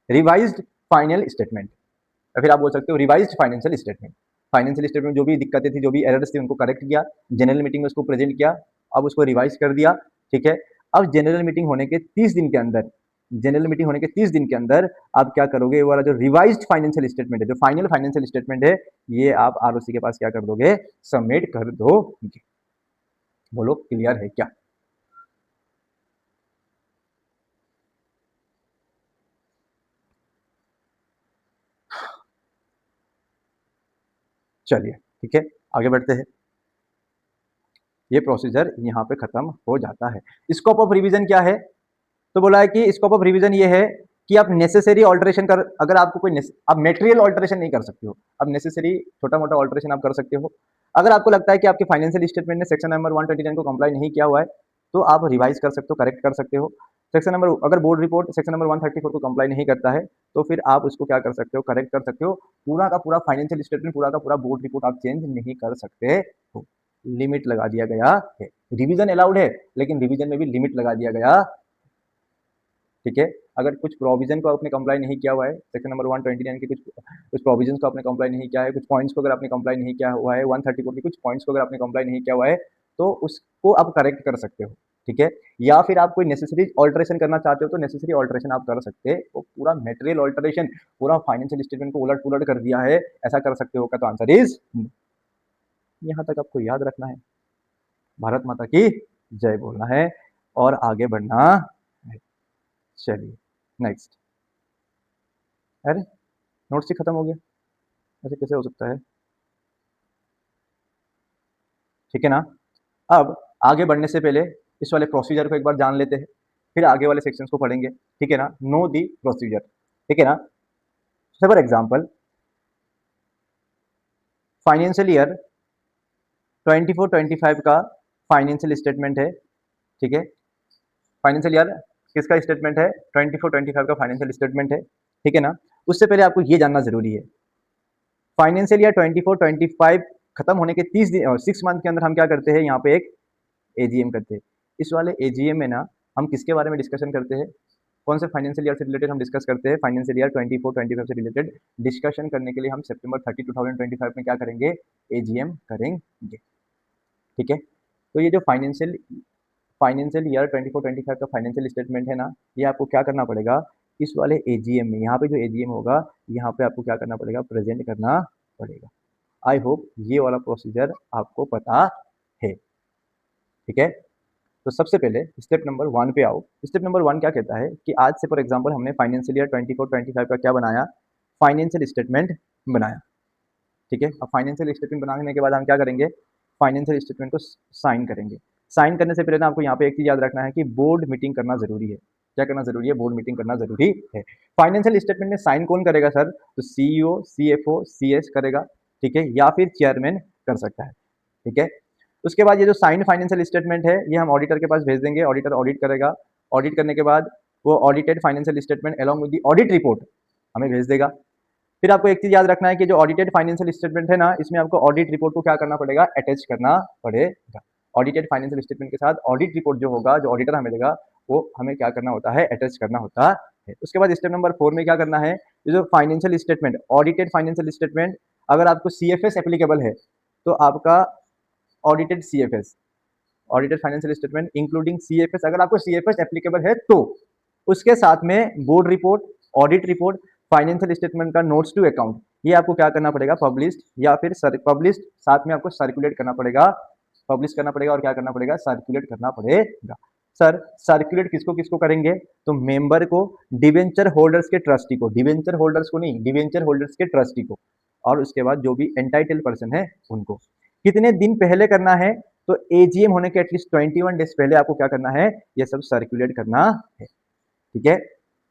A: रिवाइज्ड फाइनल स्टेटमेंट, या फिर आप बोल सकते हो revised financial statement. Financial statement जो भी दिक्कतें थी, जो भी एरर्स थी, उनको करेक्ट किया, जनरल मीटिंग में उसको प्रेजेंट किया, अब उसको रिवाइज कर दिया, ठीक है। अब जनरल मीटिंग होने के 30 दिन के अंदर, जनरल मीटिंग होने के 30 दिन के अंदर आप क्या करोगे, वो वाला जो रिवाइज्ड फाइनेंशियल स्टेटमेंट है, जो फाइनल फाइनेंशियल स्टेटमेंट है, ये आप आरओसी के पास क्या कर दोगे, सबमिट कर दोगे। बोलो क्लियर है क्या? चलिए ठीक है, आगे बढ़ते हैं। ये प्रोसीजर यहाँ पे खत्म हो जाता है। स्कोप ऑफ रिवीजन क्या है, तो बोला है कि स्कोप ऑफ रिवीजन ये है कि आप नेसेसरी ऑल्टरेशन कर, अगर आपको कोई आप मेटेरियल ऑल्टरेशन नहीं कर सकते हो, अब नेसेसरी छोटा मोटा ऑल्टरेशन आप कर सकते हो। अगर आपको लगता है कि आपके फाइनेंशियल स्टेटमेंट ने सेक्शन नंबर 129 को कंप्लाई नहीं किया हुआ है तो आप रिवाइज कर सकते हो, करेक्ट कर सकते हो। सेक्शन नंबर, अगर बोर्ड रिपोर्ट सेक्शन नंबर 134 को कंप्लाई नहीं करता है तो फिर आप उसको क्या कर सकते हो, करेक्ट कर सकते हो। पूरा का पूरा फाइनेंशियल स्टेटमेंट, पूरा का पूरा बोर्ड रिपोर्ट आप चेंज नहीं कर सकते हो, लिमिट लगा दिया गया है। रिवीजन अलाउड है लेकिन रिवीजन में भी लिमिट लगा दिया गया, ठीक है। अगर कुछ प्रोविजन को आपने कंप्लाई नहीं किया हुआ है, सेक्शन नंबर 129 के कुछ प्रोविजन को आपने कंप्लाई नहीं किया है, कुछ पॉइंट्स को अगर आपने कंप्लाई नहीं किया हुआ है, 134 के कुछ पॉइंट्स को अगर आपने कंप्लाई नहीं किया हुआ है तो उसको आप करेक्ट कर सकते हो, ठीक है। या फिर आप कोई नेसेसरी ऑल्टरेशन करना चाहते हो तो नेसेसरी ऑल्टरेशन आप कर सकते हो। पूरा मेटेरियल ऑल्टरेशन, पूरा फाइनेंशियल स्टेटमेंट को उलट पुलट कर दिया है, ऐसा कर सकते हो क्या, तो आंसर इज यहाँ तक आपको याद रखना है। भारत माता की जय बोलना है और आगे बढ़ना है। चलिए नेक्स्ट। अरे नोट्स ही खत्म हो गया, ऐसे कैसे हो सकता है, ठीक है ना। अब आगे बढ़ने से पहले इस वाले प्रोसीजर को एक बार जान लेते हैं, फिर आगे वाले सेक्शंस को पढ़ेंगे, ठीक है ना। नो दी प्रोसीजर, ठीक है ना। फॉर एग्जांपल फाइनेंशियल ईयर 24-25 का फाइनेंशियल स्टेटमेंट है, ठीक है। फाइनेंशियल ईयर किसका स्टेटमेंट है, 24-25 का फाइनेंशियल स्टेटमेंट है, ठीक है ना। उससे पहले आपको ये जानना जरूरी है, फाइनेंशियल ईयर 24-25 खत्म होने के 30 दिन और 6 मंथ के अंदर हम क्या करते हैं, यहाँ पे एक एजीएम करते हैं। इस वाले एजीएम में ना हम किसके बारे में डिस्कशन करते हैं, कौन से फाइनेंशियल ईयर से रिलेटेड हम डिस्कस करते हैं, फाइनेंशियल ईयर 24-25 से रिलेटेड डिस्कशन करने के लिए हम सितंबर 30, 2025 में क्या करेंगे, एजीएम करेंगे, ठीक है। तो ये जो फाइनेंशियल ईयर 24-25 का फाइनेंशियल स्टेटमेंट है ना, ये आपको क्या करना पड़ेगा, इस वाले एजीएम में, यहाँ पे जो एजीएम होगा यहाँ पे आपको क्या करना पड़ेगा, प्रेजेंट करना पड़ेगा। आई होप ये वाला प्रोसीजर आपको पता है, ठीक है। तो सबसे पहले स्टेप नंबर 1 पे आओ। स्टेप नंबर 1 क्या कहता है कि आज से फॉर एग्जांपल हमने फाइनेंशियल ईयर 24-25 का क्या बनाया, फाइनेंशियल स्टेटमेंट बनाया, ठीक है। अब फाइनेंशियल स्टेटमेंट बनाने के बाद हम क्या करेंगे, फाइनेंशियल स्टेटमेंट को साइन करेंगे। साइन करने से पहले ना आपको यहाँ पे एक चीज याद रखना है कि बोर्ड मीटिंग करना जरूरी है। क्या करना जरूरी है, बोर्ड मीटिंग करना जरूरी है। फाइनेंशियल स्टेटमेंट में साइन कौन करेगा सर, तो सीईओ, सीएफओ, सीएस करेगा, ठीक है, या फिर चेयरमैन कर सकता है, ठीक है। उसके बाद ये जो साइन फाइनेंशियल स्टेटमेंट है ये हम ऑडिटर के पास भेज देंगे, ऑडिटर ऑडिट करेगा ऑडिट करने के बाद वो audited financial statement along with the audit report हमें भेज देगा। फिर आपको एक चीज याद रखना है कि जो ऑडिटेड फाइनेंशियल स्टेटमेंट है ना, इसमें आपको ऑडिट रिपोर्ट को क्या करना पड़ेगा, अटैच करना पड़ेगा। ऑडिटेड फाइनेंशियल स्टेटमेंट के साथ ऑडिट रिपोर्ट जो होगा, जो ऑडिटर हमें देगा, वो हमें क्या करना होता है, अटैच करना होता है। उसके बाद स्टेप नंबर 4 में क्या करना है, जो financial statement, audited financial statement, अगर आपको सीएफएस एप्लीकेबल है तो आपका audited CFS, audited financial statement including CFS, अगर आपको सीएफएस एप्लीकेबल है तो उसके साथ में board report, audit report, financial statement का नोट्स टू अकाउंट, ये आपको क्या करना पड़ेगा, पब्लिश्ड या फिर पब्लिश्ड, साथ में आपको सर्कुलेट करना पड़ेगा, पब्लिश करना पड़ेगा और क्या करना पड़ेगा, सर्कुलेट करना पड़ेगा। सर सर्कुलेट किसको किसको करेंगे, तो मेंबर को, डिवेंचर होल्डर्स के ट्रस्टी को, डिवेंचर होल्डर्स को नहीं, डिवेंचर होल्डर्स के ट्रस्टी को, और उसके बाद जो भी एंटाइटल पर्सन है उनको। कितने दिन पहले करना है, तो एजीएम होने के एटलीस्ट 21 डेज पहले आपको क्या करना है, ये सब सर्कुलेट करना है। ठीक है,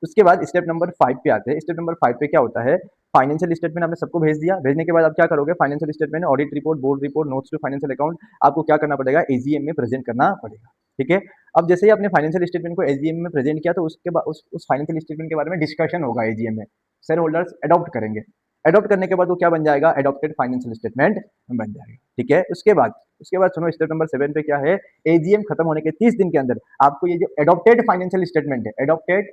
A: उसके बाद स्टेप नंबर 5 पे आते हैं। स्टेप नंबर 5 पे क्या होता है, फाइनेंशियल स्टेटमेंट आपने सबको भेज दिया, भेजने के बाद आप क्या करोगे, financial statement, audit report, board report, notes to financial account आपको क्या करना पड़ेगा, एजीएम में प्रेजेंट करना पड़ेगा। ठीक है, अब जैसे ही आपने फाइनेंशियल स्टेटमेंट को एजीएम में प्रेजेंट किया तो उसके बाद उस फाइनेंशियल स्टेटमेंट के बारे में डिस्कशन होगा एजीएम में, शेयर होल्डर्स अडॉप्ट करेंगे, अडॉप्ट करने के बाद वो क्या बन जाएगा, एडॉप्टेड फाइनेंशियल स्टेटमेंट बन जाएगा। ठीक है, उसके बाद सुनो स्टेप नंबर 7 पे क्या है, एजीएम खत्म होने के 30 दिन के अंदर आपको ये जो एडॉप्टेड फाइनेंशियल स्टेटमेंट है, एडॉप्टेड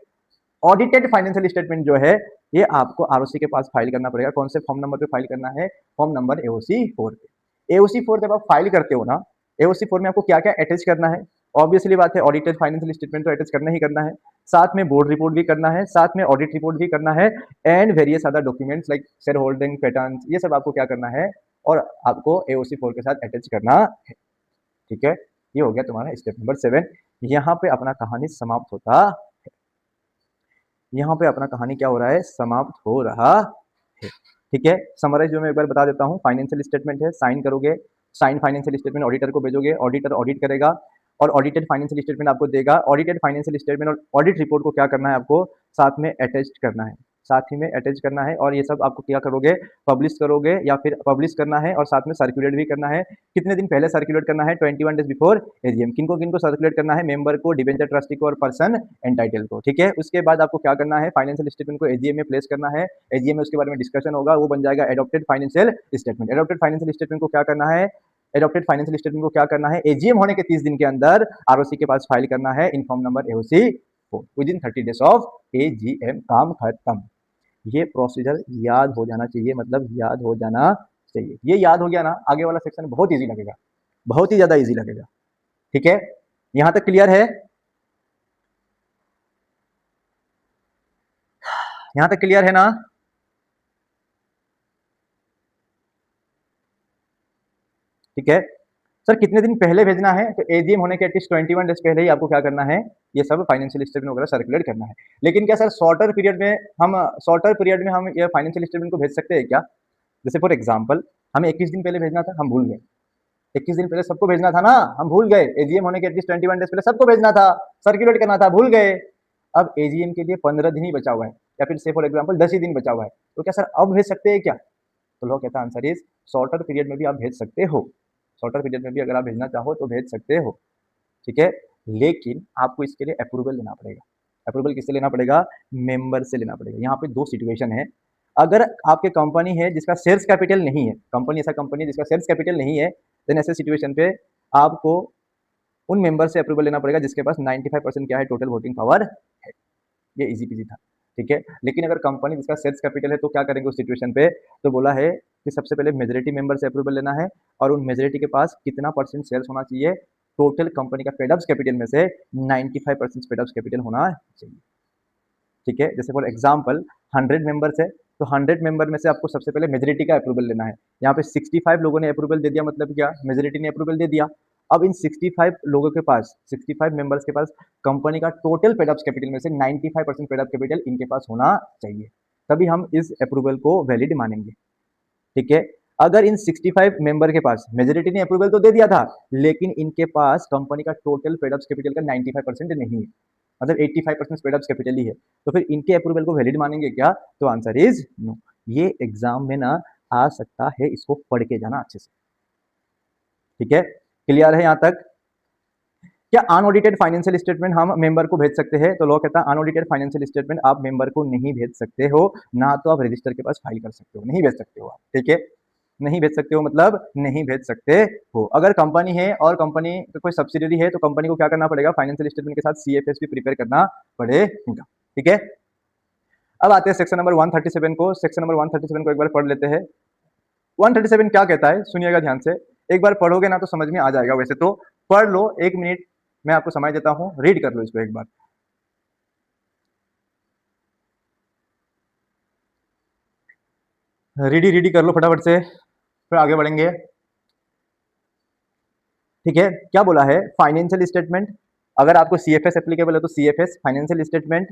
A: ऑडिटेड फाइनेंशियल स्टेटमेंट जो है, ये आपको आरओसी के पास फाइल करना पड़ेगा। कौन से फॉर्म नंबर पे फाइल करना है, फॉर्म नंबर एओसी 4 पे। एओसी 4 जब आप फाइल करते हो ना, एओसी 4 में आपको क्या क्या अटैच करना है, ऑब्वियसली बात है ऑडिटेड फाइनेंशियल स्टेटमेंट तो अटैच करना ही करना है, साथ में बोर्ड रिपोर्ट भी करना है, साथ में ऑडिट रिपोर्ट भी करना है, and various other documents like share holding pattern, ये सब आपको क्या करना है और आपको एओसी 4 के साथ अटैच करना है। ठीक है, ये हो गया तुम्हारा स्टेप नंबर 7। यहाँ पे अपना कहानी समाप्त होता, यहाँ पे अपना कहानी क्या हो रहा है, समाप्त हो रहा है। ठीक है, समराइज जो मैं एक बार बता देता हूँ, फाइनेंशियल स्टेटमेंट है, साइन करोगे, साइन फाइनेंशियल स्टेटमेंट ऑडिटर को भेजोगे, ऑडिटर ऑडिट करेगा और ऑडिटेड फाइनेंशियल स्टेटमेंट आपको देगा। ऑडिटेड फाइनेंशियल स्टेटमेंट और ऑडिट रिपोर्ट को क्या करना है, आपको साथ में अटैच करना है, साथ ही में अटैच करना है, और ये सब आपको क्या करोगे, पब्लिश करोगे या फिर पब्लिश करना है और साथ में सर्कुलेट भी करना है। कितने दिन पहले सर्कुलेट करना है, 21 डेज बिफोर एजीएम। किनको किनको सर्कुलेट करना है, मेंबर को, डिबेंचर ट्रस्टी को और पर्सन एंटाइटल को। ठीक है, उसके बाद आपको क्या करना है, फाइनेंशियल स्टेटमेंट को एजीएम में प्लेस करना है, एजीएम में उसके बारे में डिस्कशन होगा, वो बन जाएगा adopted financial statement. Adopted financial statement को क्या करना है, एडॉप्टेड फाइनेंशियल स्टेटमेंट को क्या करना है, एजीएम होने के 30 दिन के अंदर आरओसी के पास फाइल करना है in form number AOC 4 with in 30 days of AGM. काम खत्म। ये प्रोसीजर याद हो जाना चाहिए, मतलब याद हो जाना चाहिए। ये याद हो गया ना, आगे वाला सेक्शन बहुत इजी लगेगा, बहुत ही ज्यादा इजी लगेगा। ठीक है, यहां तक क्लियर है, यहां तक क्लियर है ना। ठीक है सर, कितने दिन पहले भेजना है, तो एजीएम होने के एटलीस्ट 21 डेज पहले ही आपको क्या करना है, ये सब फाइनेंशियल स्टेटमेंट वगैरह सर्कुलेट करना है। लेकिन क्या सर शॉर्टर पीरियड में हम ये फाइनेंशियल स्टेटमेंट को भेज सकते हैं क्या, जैसे फॉर एग्जांपल हमें 21 दिन पहले भेजना था, हम भूल गए, 21 दिन पहले सबको भेजना था ना, हम भूल गए, एजीएम होने के एटलीस्ट 21 डेज पहले सबको भेजना था, सर्कुलेट करना था, भूल गए। अब एजीएम के लिए 15 दिन ही बचा हुआ है, या फिर से फॉर एग्जांपल 10 ही दिन बचा हुआ है, तो क्या सर अब भेज सकते हैं क्या, तो लॉ कहता है आंसर इज शॉर्टर पीरियड में भी आप भेज सकते हो, शॉर्टर पीरियड में भी अगर आप भेजना चाहो तो भेज सकते हो। ठीक है, लेकिन आपको इसके लिए अप्रूवल लेना पड़ेगा। अप्रूवल किससे लेना पड़ेगा, मेंबर से लेना पड़ेगा। यहाँ पे दो सिचुएशन है, अगर आपके कंपनी है जिसका शेयर्स कैपिटल नहीं है, कंपनी ऐसा कंपनी है जिसका शेयर्स कैपिटल नहीं है, देन ऐसे सिचुएशन पे आपको उन मेंबर से अप्रूवल लेना पड़ेगा जिसके पास 95% क्या है, टोटल वोटिंग पावर है। ये इजी पीजी था। ठीक है, लेकिन अगर कंपनी जिसका शेयर्स कैपिटल है तो क्या करेंगे उस सिचुएशन पे, तो बोला है कि सबसे पहले मेजोरिटी मेंबर से अप्रूवल लेना है, और उन मेजोरिटी के पास कितना परसेंट शेयर्स होना चाहिए, टोटल कंपनी का पेड अप्स कैपिटल में से 95% पेड अप्स कैपिटल होना चाहिए। ठीक है, जैसे फॉर एग्जांपल 100 मेंबर्स है, तो 100 मेंबर में से आपको सबसे पहले मेजोरिटी का अप्रूवल लेना है। यहाँ पे 65 लोगों ने अप्रूवल दे दिया, मतलब क्या, मेजोरिटी ने अप्रूवल दे दिया। अब इन 65 लोगों के पास, 65 मेंबर्स के पास कंपनी का टोटल पेड अप्स कैपिटल में से 95% पेड अप कैपिटल इनके पास होना चाहिए, तभी हम इस अप्रूवल को वैलिड मानेंगे। ठीक है, अगर इन 65 मेंबर के पास मेजोरिटी ने अप्रूवल तो दे दिया था, लेकिन इनके पास कंपनी का टोटल पेड अप्स कैपिटल का 95% नहीं है, मतलब 85% पेड अप्स कैपिटल ही है, तो फिर इनके अप्रूवल को वैलिड मानेंगे क्या, तो आंसर इज नो। ये एग्जाम में ना आ सकता है, इसको पढ़ के जाना अच्छे से। ठीक है, क्लियर है यहां तक। क्या अनऑडिटेड फाइनेंशियल स्टेटमेंट हम मेंबर को भेज सकते हैं? तो लॉ कहता है अनऑडिटेड फाइनेंशियल स्टेटमेंट आप मेंबर को नहीं भेज सकते हो, ना तो आप रजिस्टर के पास फाइल कर सकते हो, नहीं भेज सकते हो आप, ठीक है। नहीं भेज सकते हो मतलब नहीं भेज सकते हो। अगर कंपनी है और कंपनी का कोई सब्सिडरी है तो कंपनी को क्या करना पड़ेगा? फाइनेंशियल स्टेटमेंट के साथ सीएफएस भी प्रिपेयर करना पड़ेगा, ठीक है। अब आते हैं सेक्शन नंबर 137 को। सेक्शन नंबर 137 को एक बार पढ़ लेते हैं। 137 क्या कहता है सुनिएगा ध्यान से, एक बार पढ़ोगे ना तो समझ में आ जाएगा, वैसे तो पढ़ लो, 1 मिनट मैं आपको समय देता हूं, रीड कर लो इसको एक बार। रीडी कर लो फटाफट से, फिर आगे बढ़ेंगे, ठीक है। क्या बोला है? फाइनेंशियल स्टेटमेंट, अगर आपको सीएफएस एप्लीकेबल है तो सीएफएस फाइनेंशियल स्टेटमेंट,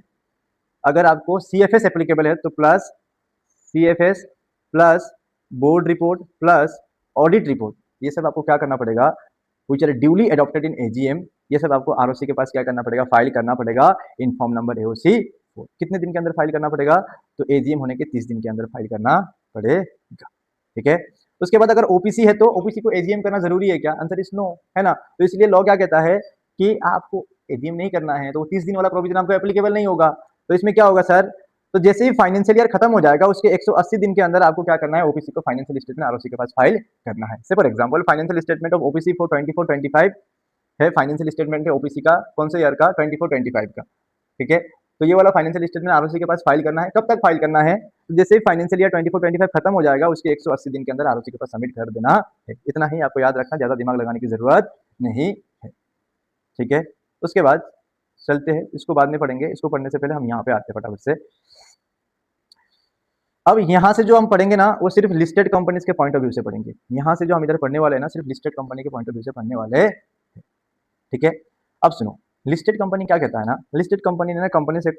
A: अगर आपको सीएफएस एप्लीकेबल है तो plus CFS plus board report plus audit report, ये सब आपको क्या करना पड़ेगा? Which are duly adopted in AGM, ये सब आपको आरओसी के पास क्या करना पड़ेगा? फाइल करना पड़ेगा इन फॉर्म नंबर एओसी। कितने दिन के अंदर फाइल करना पड़ेगा? तो एजीएम होने के 30 दिन के अंदर फाइल करना पड़ेगा, ठीक है। उसके बाद अगर ओपीसी है तो ओपीसी को एजीएम करना जरूरी है क्या? आंसर इज नो, है ना। तो इसलिए लॉ क्या कहता है कि आपको एजीएम नहीं करना है तो 30 दिन वाला प्रोविजन आपको एप्लीकेबल नहीं होगा। तो इसमें क्या होगा सर? तो जैसे ही फाइनेंशियल ईयर खत्म हो जाएगा उसके 180 दिन के अंदर आपको क्या करना है? ओपीसी को फाइनेंशियल स्टेटमेंट आरओसी के पास फाइल करना है। से for example financial statement of OPC for 24-25 है, फाइनेंशियल स्टेटमेंट है ओपीसी का कौन से ईयर का? 24-25 का, ठीक है। तो ये वाला फाइनेंशियल स्टेटमेंट आरओसी के पास फाइल करना है। कब तक फाइल करना है? तो जैसे ही फाइनेंशियल ईयर 24-25 खत्म हो जाएगा उसके 180 दिन के अंदर आरओसी के पास सबमिट कर देना है। इतना ही आपको याद रखना, ज्यादा दिमाग लगाने की जरूरत नहीं है, ठीक है। उसके बाद चलते हैं, इसको बाद में पढ़ेंगे, इसको पढ़ने से पहले हम यहाँ पे आते हैं फटाफट से। अब यहाँ से जो हम पढ़ेंगे ना वो सिर्फ लिस्टेड कंपनीज के पॉइंट ऑफ व्यू से पढ़ेंगे। यहाँ से जो हम इधर पढ़ने वाले हैं ना सिर्फ लिस्टेड कंपनी के पॉइंट ऑफ व्यू से पढ़ने वाले, ठीक है। अब सुनो, लिस्टेड कंपनी क्या कहता है ना, लिस्टेड कंपनी ने ना कंपनी से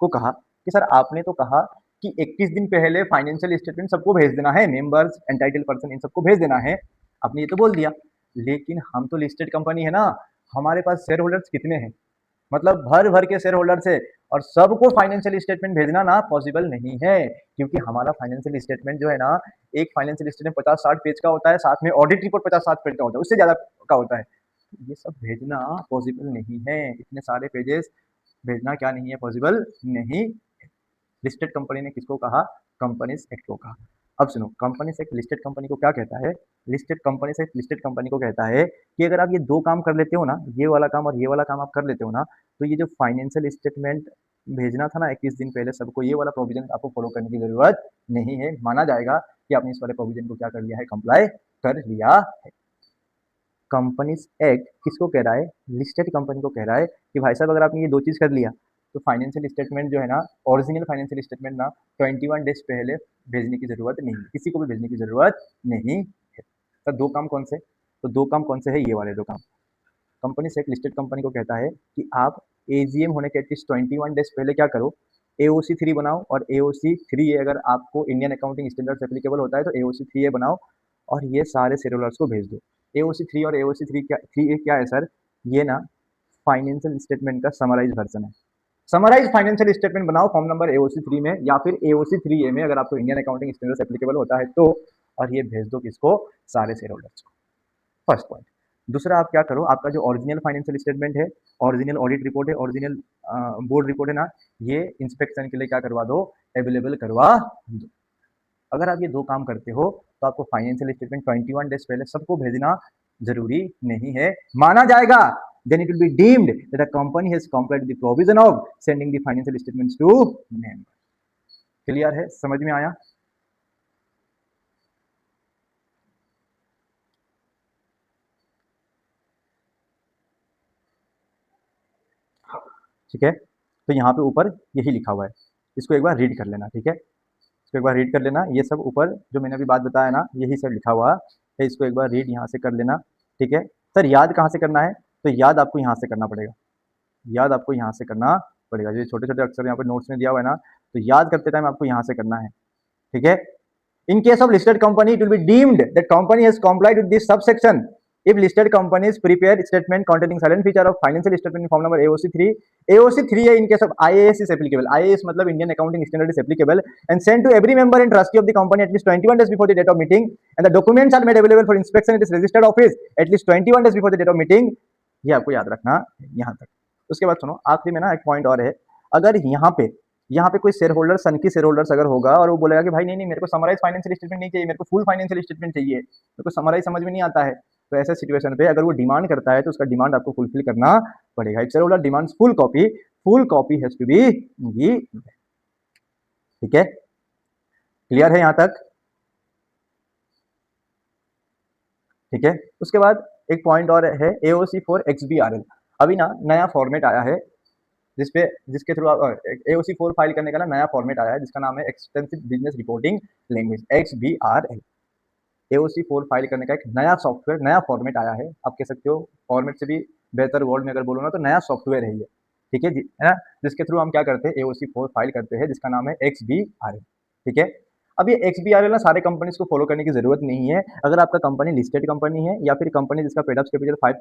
A: को कहा कि सर आपने तो कहा कि 21 दिन पहले फाइनेंशियल स्टेटमेंट सबको भेज देना है, मेंबर्स एंटाइटल पर्सन इन सबको भेज देना है, आपने ये तो बोल दिया। लेकिन हम तो लिस्टेड कंपनी है ना, हमारे पास शेयर होल्डर्स कितने हैं? मतलब भर भर के शेयर होल्डर से, और सबको फाइनेंशियल स्टेटमेंट भेजना ना पॉसिबल नहीं है, क्योंकि हमारा फाइनेंशियल स्टेटमेंट जो है ना, एक फाइनेंशियल स्टेटमेंट 50-60 पेज का होता है, साथ में ऑडिट रिपोर्ट 50-60 पेज का होता है, उससे ज्यादा का होता है। ये सब भेजना पॉसिबल नहीं है, इतने सारे पेजेस भेजना क्या नहीं है? पॉसिबल नहीं। लिस्टेड कंपनी ने किसको कहा? कंपनीज एक्ट को कहा। अब सुनो, कंपनीज एक्ट लिस्टेड कंपनी को क्या कहता है? लिस्टेड कंपनी से लिस्टेड कंपनी को कहता है कि अगर आप ये दो काम कर लेते हो ना, ये वाला काम और ये वाला काम आप कर लेते हो ना, तो ये जो फाइनेंशियल स्टेटमेंट भेजना था ना 21 दिन पहले सबको, ये वाला प्रोविजन आपको फॉलो करने की जरूरत नहीं है। माना जाएगा कि आपने इस वाले प्रोविजन को क्या कर लिया है? कंप्लाई कर लिया है। कंपनीज एक्ट किसको कह रहा है? लिस्टेड कंपनी को कह रहा है कि भाई साहब अगर आपने ये दो चीज कर लिया तो फाइनेंशियल स्टेटमेंट जो है ना, ओरिजिनल फाइनेंशियल स्टेटमेंट ना 21 डेज पहले भेजने की जरूरत नहीं है, किसी को भी भेजने की जरूरत नहीं है। तो दो काम कौन से? तो दो काम कौन से है? ये वाले दो काम। कंपनी से एक लिस्टेड कंपनी को कहता है कि आप एजीएम होने के एटलीस्ट 21 डेज पहले क्या करो? एओसी 3 बनाओ, और एओसी 3 अगर आपको इंडियन अकाउंटिंग स्टैंडर्ड्स एप्लीकेबल होता है तो एओसी 3 बनाओ और ये सारे शेयर होल्डर्स को भेज दो। एओसी 3 और एओसी 3 क्या है सर? ये ना फाइनेंशियल स्टेटमेंट का समराइज वर्जन है। समराइज फाइनेंशियल स्टेटमेंट बनाओ फॉर्म नंबर एओसी 3 में या फिर एओसी 3 ए में अगर आपको इंडियन अकाउंटिंग स्टैंडर्ड्स एप्लीकेबल होता है तो, और ये भेज दो किसको? सारे शेयर होल्डर्स को। First point. दूसरा आप क्या करो, आपका जो ओरिजिनल फाइनेंशियल स्टेटमेंट है, ओरिजिनल ऑडिट रिपोर्ट है, ओरिजिनल बोर्ड रिपोर्ट है ना, ये इंस्पेक्शन के लिए क्या करवा दो? अवेलेबल करवा दो। अगर आप ये दो काम करते हो तो आपको फाइनेंशियल स्टेटमेंट 21 डेज पहले सबको भेजना जरूरी नहीं है, माना जाएगा। then it will be deemed that a company has complied with the provision of sending the financial statements to member. Clear है? समझ में आया? ठीक है, तो यहाँ पे ऊपर यही लिखा हुआ है, इसको एक बार रीड कर लेना, ठीक है। इसको एक बार रीड कर लेना, ये सब ऊपर जो मैंने अभी बात बताया ना यही सब लिखा हुआ है, इसको एक बार रीड यहाँ से कर लेना, ठीक है। सर याद कहाँ से करना है? तो याद आपको यहाँ से करना पड़ेगा, याद आपको यहाँ से करना पड़ेगा। जो छोटे छोटे अक्षर यहाँ पे नोट्स में दिया हुआ है ना, तो याद करते टाइम आपको यहाँ से करना है, ठीक है। In case of listed company it will be deemed that company has complied with this subsection if listed companies prepare statement containing silent feature of financial statement in form number AOC 3. AOC 3 in case of IAS is applicable. IAS मतलब Indian Accounting Standard is applicable and sent to every member and trustee of the company at least 21 days before the date of meeting, and the documents are made available for inspection at its registered office at least 21 days before the date of meeting. ये आपको याद रखना है यहाँ तक। उसके बाद सुनो, आखिरी में ना एक पॉइंट और है, अगर यहाँ पे कोई शेयर होल्डर, सन की शेयर होल्डर्स अगर होगा और वो बोलेगा कि भाई नहीं मेरे को समराइज फाइनेंशियल स्टेटमेंट नहीं चाहिए, मेरे को फुल फाइनेंशियल स्टेटमेंट चाहिए, मेरे को समराइज समझ में नहीं आता है, तो ऐसे सिचुएशन पे अगर वो डिमांड करता है तो उसका डिमांड आपको फुलफिल करना पड़ेगा। एक share holder demands full copy has to be given. ठीक है, क्लियर है यहाँ तक? ठीक है, उसके बाद एक पॉइंट और है एओसी फॉर एक्सबीआरएल। अभी ना नया फॉर्मेट आया है जिसके थ्रू एओसी 4 फाइल करने का ना नया फॉर्मेट आया है जिसका नाम है extensive business reporting language, XBRL. AOC 4 file करने का एक नया सॉफ्टवेयर, नया फॉर्मेट आया है। आप कह सकते हो फॉर्मेट से भी बेहतर वर्ड में अगर बोलो ना तो नया सॉफ्टवेयर है ये। ठीक है जी, है ना, जिसके थ्रू हम क्या करते हैं, एओसी 4 फाइल करते हैं जिसका नाम है एक्सबीआरएल। ठीक है, अब ये एक्सबीआरएल ना सारे कंपनीज को फॉलो करने की जरूरत नहीं है। अगर आपका कंपनी लिस्टेड कंपनी है या फिर कंपनी जिसका पेड अप कैपिटल 5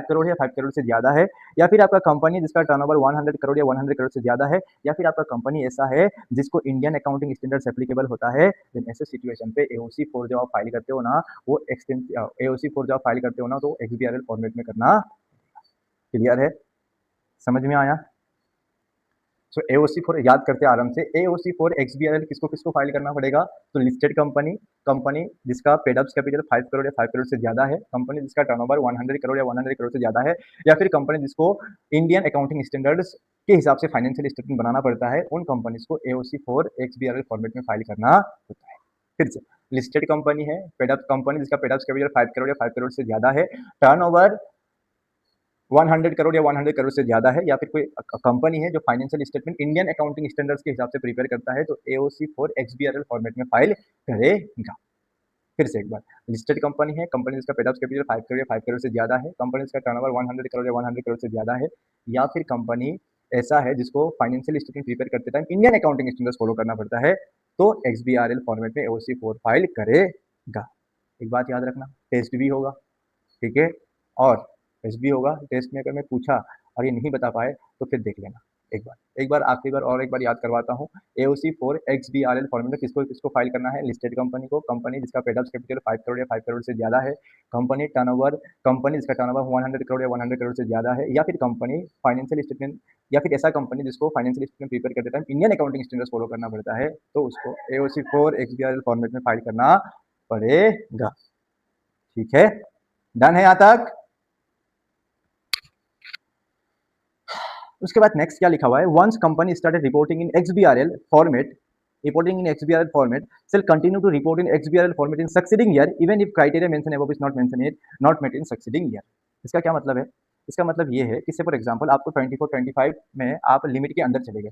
A: करोड़ या 5 करोड़ से ज्यादा है, या फिर आपका कंपनी जिसका टर्नओवर 100 करोड़ या 100 करोड़ से ज्यादा है, या फिर आपका कंपनी ऐसा है जिसको इंडियन अकाउंटिंग स्टैंडर्ड्स एप्लीकेबल होता है, देन ऐसे सिचुएशन पे एओसी 4 जब आप फाइल करते हो ना, वो एओसी 4 जब आप फाइल करते हो ना तो एक्सबीआरएल फॉर्मेट में करना। क्लियर है, समझ में आया? सो एओसी फोर याद करते हैं आराम से, एओसी फोर एक्सबीआरएल किसको किसको फाइल करना पड़ेगा, तो लिस्टेड कंपनी, कंपनी जिसका पेड अप कैपिटल 5 करोड़ या 5 करोड़ से ज्यादा है, कंपनी जिसका टर्नओवर 100 करोड़ या 100 करोड़ से ज्यादा है, या फिर कंपनी जिसको इंडियन अकाउंटिंग स्टैंडर्ड्स के हिसाब से फाइनेंशियल स्टेटमेंट बनाना पड़ता है, उन कंपनीज को एओसी फोर एक्सबीआरएल फॉर्मेट में फाइल करना होता है। फिर से लिस्टेड कंपनी है, पेड अप कंपनी जिसका पेड अप कैपिटल 5 करोड़ या 5 करोड़ से ज्यादा है, टर्नओवर 100 करोड़ या 100 करोड़ से ज्यादा है, या फिर कोई कंपनी है जो financial statement Indian accounting standards के हिसाब से प्रिपेयर करता है, तो एओसी फॉर एक्सबीआरएल फॉर्मेट में फाइल करेगा। फिर से एक बार, लिस्टेड कंपनी है, कंपनी जिसका पेड अप कैपिटल 5 करोड़ या 5 करोड़ से ज्यादा है, कंपनी जिसका टर्नओवर 100 करोड़ या 100 करोड़ से ज्यादा है, या फिर कंपनी ऐसा है जिसको फाइनेंशियल स्टेटमेंट प्रिपेयर करते time Indian accounting standards follow करना पड़ता है, तो एक्सबीआरएल फॉर्मेट में एओसी 4 फाइल करेगा। एक बात याद रखना, टेस्ट भी होगा। ठीक है, और टेस्ट भी होगा, टेस्ट में अगर मैं पूछा और ये नहीं बता पाए तो फिर देख लेना। एक बार आखिरी बार और एक बार याद करवाता हूँ, एओसी फॉर एक्सबीआरएल फॉर्मेट में किसको किसको फाइल करना है, लिस्टेड कंपनी को, कंपनी जिसका पेड अप कैपिटल 5 करोड़ या 5 करोड़ से ज्यादा है, कंपनी जिसका टर्नओवर 100 करोड़ या 100 करोड़ से ज्यादा है, या फिर कंपनी फाइनेंशियल स्टेटमेंट, या फिर ऐसा कंपनी जिसको फाइनेंशियल स्टेटमेंट प्रिपेयर करते time Indian accounting standards follow करना पड़ता है, तो उसको एओसी फॉर एक्सबीआरएल फॉर्मेट में फाइल करना पड़ेगा। ठीक है, डन है यहाँ तक? उसके बाद नेक्स्ट क्या लिखा हुआ है, once company started reporting in XBRL format, reporting in XBRL format shall continue to report in XBRL format in succeeding year even if criteria mentioned above is not met in succeeding year। इसका क्या मतलब है? इसका मतलब ये है कि for example आपको 24-25 में आप लिमिट के अंदर चले गए,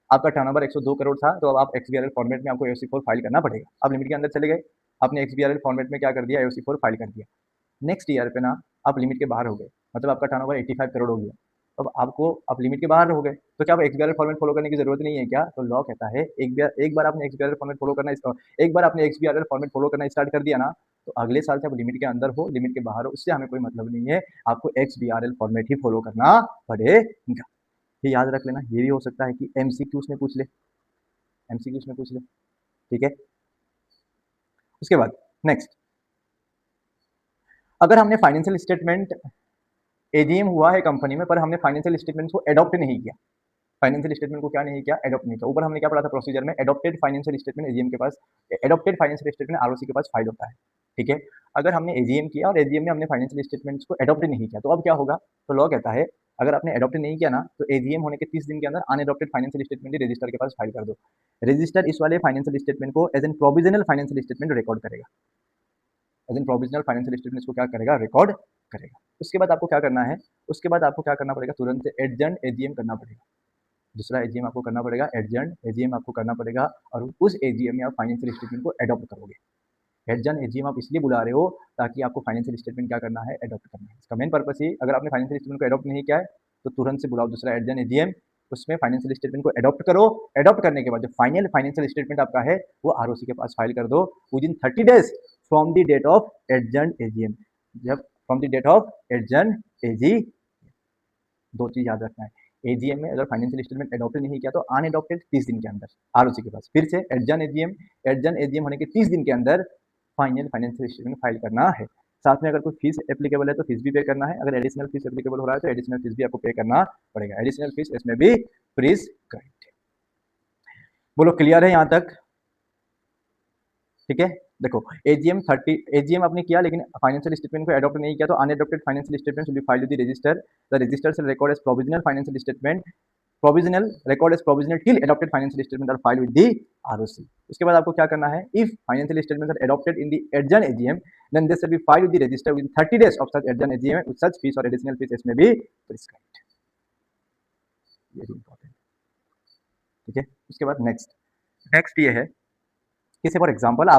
A: आपका टर्नओवर 102 करोड़ था, तो अब आप एक्सबीआरएल फॉर्मेट में आपको एओसी 4 फाइल करना पड़ेगा। आप लिमिट के अंदर चले गए, आपने एक्सबीआरएल फॉर्मेट में क्या कर दिया, एओसी 4 फाइल कर दिया। नेक्स्ट ईयर पे ना आप लिमिट के बाहर हो गए, मतलब आपका टर्नओवर 85 करोड़ हो गया, अब आपको आप लिमिट के बाहर हो गए, तो क्या आप एक्सबीआरएल फॉर्मेट फॉलो करने की जरूरत नहीं है क्या? तो लॉ कहता है एक बार आपने एक्सबीआरएल फॉर्मेट फॉलो करना, एक बार आपने एक्सबीआरएल फॉर्मेट फॉलो करना स्टार्ट कर दिया ना, तो अगले साल से आप लिमिट के अंदर हो लिमिट के बाहर हो, उससे हमें कोई मतलब नहीं है, आपको एक्सबीआरएल फॉर्मेट ही फॉलो करना पड़ेगा। ये याद रख लेना, ये भी हो सकता है कि एमसीक्यूज में पूछ ले, एमसीक्यूज में पूछ ले। ठीक है, उसके बाद नेक्स्ट, अगर हमने फाइनेंशियल स्टेटमेंट, एजीएम हुआ है कंपनी में पर हमने फाइनेंशियल स्टेटमेंट को एडॉप्ट नहीं किया, फाइनेंशियल स्टेटमेंट को क्या नहीं किया, एडॉप्ट नहीं किया। ऊपर हमने क्या पढ़ा था प्रोसीजर में, एडॉप्टेड फाइनेंशियल स्टेटमेंट एजीएम के पास, एडॉप्टेड फाइनेंशियल स्टेटमेंट आरओसी के पास फाइल होता है। ठीक है, अगर हमने एजीएम किया और एजीएम में हमने फाइनेंशियल स्टेटमेंट्स को एडॉप्ट नहीं किया, तो अब क्या होगा, तो लॉ कहता है अगर आपने एडॉप्ट नहीं किया ना, तो एजीएम होने के 30 दिन के अंदर अनएडॉप्टेड फाइनेंशियल स्टेटमेंट रजिस्टर के पास फाइल कर दो। रजिस्टर इस वाले फाइनेंशियल स्टेटमेंट को as an provisional financial statement record करेगा, as an provisional financial statement को क्या करेगा, रिकॉर्ड करेगा। उसके बाद आपको क्या करना है, उसके बाद आपको क्या करना पड़ेगा, तुरंत से एडजर्न एजीएम करना पड़ेगा, दूसरा एजीएम आपको करना पड़ेगा, एडजर्न एजीएम आपको करना पड़ेगा, और उस एजीएम में आप फाइनेंशियल स्टेटमेंट को एडॉप्ट करोगे। एडजर्न एजीएम आप इसलिए बुला रहे हो ताकि आपको फाइनेंशियल स्टेटमेंट क्या करना है, एडॉप्ट करना है। इसका मेन पर्पस ही, अगर आपने फाइनेंशियल स्टेटमेंट को एडॉप्ट नहीं किया है तो तुरंत से बुलाओ दूसरा एडजर्न एजीएम, उसमें फाइनेंशियल स्टेटमेंट को एडॉप्ट करो, एडॉप्ट करने के बाद जो फाइनल फाइनेंशियल स्टेटमेंट आपका है वो आरओसी के पास फाइल कर दो within 30 days from the date of adjourn AGM. जब from the date of adjourn AGM, दो चीज याद रखना है, एजीएम में अगर फाइनेंशियल स्टेटमेंट एडॉप्ट नहीं किया तो अनएडॉप्टेड 30 दिन के अंदर आरओसी के पास, फिर से एडजर्न एजीएम होने के 30 दिन के अंदर फाइनल फाइनेंशियल स्टेटमेंट फाइल करना है। साथ में अगर कोई फीस एप्लीकेबल है तो फीस भी पे करना है, अगर एडिशनल फीस एप्लीकेबल हो रहा है तो एडिशनल फीस भी आपको पे करना पड़ेगा। एडिशनल फीस इसमें भी प्रिस्क्राइब्ड है। बोलो क्लियर है यहाँ तक? ठीक है, देखो एजीएम आपने किया लेकिन फाइनेंशियल स्टेटमेंट को अडॉप्ट नहीं किया तो unadopted financial statement will be filed with the register. The register shall record as provisional financial statement provisional record as provisional till adopted financial statement are filed with the ROC। उसके बाद आपको क्या करना है, if financial statements are adopted in the adjourned AGM then they shall be filed with the register within 30 days of such adjourned AGM with such fees or additional fees may be prescribed। ये भी important, ठीक है। उसके बाद next ये है कि for example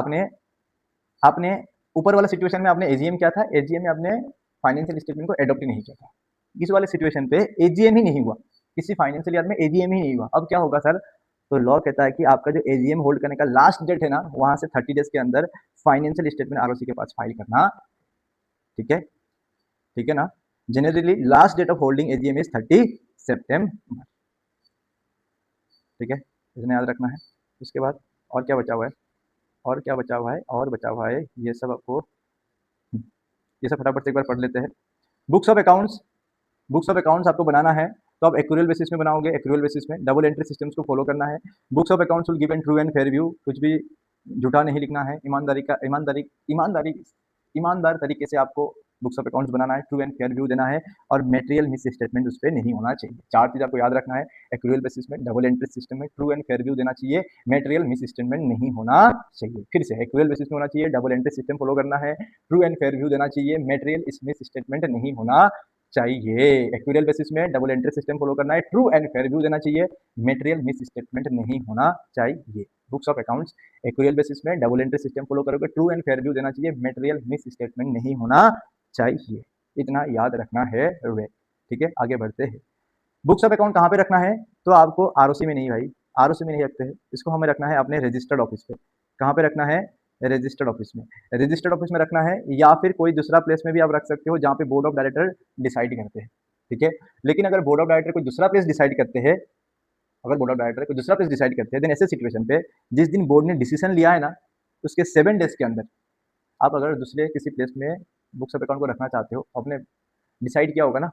A: आपने ऊपर वाला सिचुएशन में आपने एजीएम क्या था, एजीएम में आपने फाइनेंशियल स्टेटमेंट को एडॉप्ट नहीं किया था, इस वाले सिचुएशन पे एजीएम ही नहीं हुआ, किसी फाइनेंशियल ईयर में एजीएम ही नहीं हुआ। अब क्या होगा सर, तो लॉ कहता है कि आपका जो एजीएम होल्ड करने का लास्ट डेट है ना, वहां से 30 डेज के अंदर फाइनेंशियल स्टेटमेंट आरओसी के पास फाइल करना। ठीक है, ठीक है ना। Generally last date of holding AGM is 30 सितंबर। ठीक है, इतना याद रखना है। उसके बाद और क्या बचा हुआ है, और क्या बचा हुआ है, और बचा हुआ है ये सब आपको, ये सब फटाफट से एक बार पढ़ लेते हैं। बुक्स ऑफ अकाउंट्स आपको बनाना है तो आप एक्यूरियल बेसिस में बनाओगे, एक्यूरियल बेसिस में डबल एंट्री सिस्टम्स को फॉलो करना है। Books of accounts will give an true and fair view, कुछ भी झूठा नहीं लिखना है, ईमानदार तरीके से आपको बुक्स ऑफ अकाउंट्स बनाना है, ट्रू एंड फेयर व्यू देना है और मटेरियल मिस स्टेटमेंट उस पर नहीं होना चाहिए। 4 चीज आपको याद रखना है, एक्यूरियल बेसिस में, डबल एंट्री सिस्टम में ट्रू एंड फेयर व्यू देना चाहिए, मटेरियल मिस स्टेटमेंट नहीं होना चाहिए। फिर से एक्यूरियल बेसिस में होना चाहिए, डबल एंट्री सिस्टम फॉलो करना है, ट्रू एंड फेयर व्यू देना चाहिए, मटेरियल मिस स्टेटमेंट नहीं होना चाहिए। एक्यूरियल बेसिस में डबल एंट्री सिस्टम फॉलो करना है, ट्रू एंड फेयर व्यू देना चाहिए, मटेरियल मिस स्टेटमेंट नहीं होना चाहिए। बुक्स ऑफ अकाउंट्स एक्यूरियल बेसिस में डबल एंट्री सिस्टम फॉलो करोगे, ट्रू एंड फेयर व्यू देना चाहिए, मटेरियल मिस स्टेटमेंट नहीं होना चाहिए। इतना याद रखना है वे। ठीक है, आगे बढ़ते हैं। बुक्स ऑफ अकाउंट कहाँ पे रखना है, तो आपको आरओसी में नहीं भाई, आरओसी में नहीं रखते हैं, इसको हमें रखना है अपने रजिस्टर्ड ऑफिस पे। कहाँ पे रखना है, रजिस्टर्ड ऑफिस में। रजिस्टर्ड ऑफिस में रखना है या फिर कोई दूसरा प्लेस में भी आप रख सकते हो जहाँ पे बोर्ड ऑफ डायरेक्टर डिसाइड करते हैं। ठीक है, लेकिन अगर बोर्ड ऑफ डायरेक्टर कोई दूसरा प्लेस डिसाइड करते हैं, अगर बोर्ड ऑफ डायरेक्टर कोई दूसरा प्लेस डिसाइड करते हैं, देन ऐसे सिचुएशन पे जिस दिन बोर्ड ने डिसीजन लिया है ना, उसके 7 डेज के अंदर आप अगर दूसरे किसी प्लेस में बुक्स ऑफ अकाउंट को रखना चाहते हो, आपने डिसाइड किया होगा ना,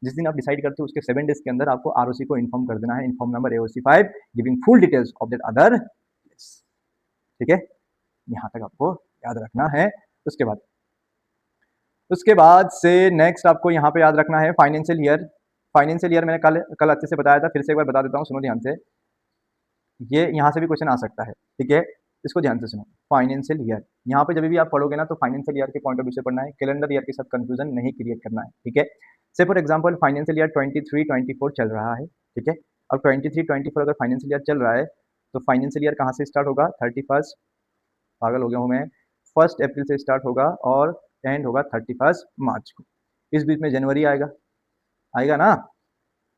A: जिस दिन आप डिसाइड करते हो उसके 7 डेज के अंदर आपको आरओसी को इन्फॉर्म कर देना है, inform number AOC 5 giving full details of that other place. ठीक है, यहाँ तक आपको याद रखना है। उसके बाद से नेक्स्ट आपको यहाँ पे याद रखना है फाइनेंशियल ईयर। फाइनेंशियल ईयर मैंने कल अच्छे से बताया था, फिर से एक बार बता देता हूँ, सुनो ध्यान से, ये यहाँ से भी क्वेश्चन आ सकता है। ठीक है, इसको ध्यान से सुनो। फाइनेंशियल ईयर यहाँ पे जब भी आप पढ़ोगे ना तो फाइनेंशियल ईयर के पॉइंट ऑफ व्यू से पढ़ना है, कैलेंडर ईयर के साथ कंफ्यूजन नहीं क्रिएट करना है। ठीक है, से फॉर एग्जांपल फाइनेंशियल ईयर 23-24 चल रहा है। ठीक है, अब 23-24 अगर फाइनेंशियल ईयर चल रहा है तो फाइनेंशियल ईयर कहाँ से स्टार्ट होगा, 31, पागल हो गया हूँ मैं, 1 अप्रैल से स्टार्ट होगा और एंड होगा 31 मार्च को। इस बीच में जनवरी आएगा ना,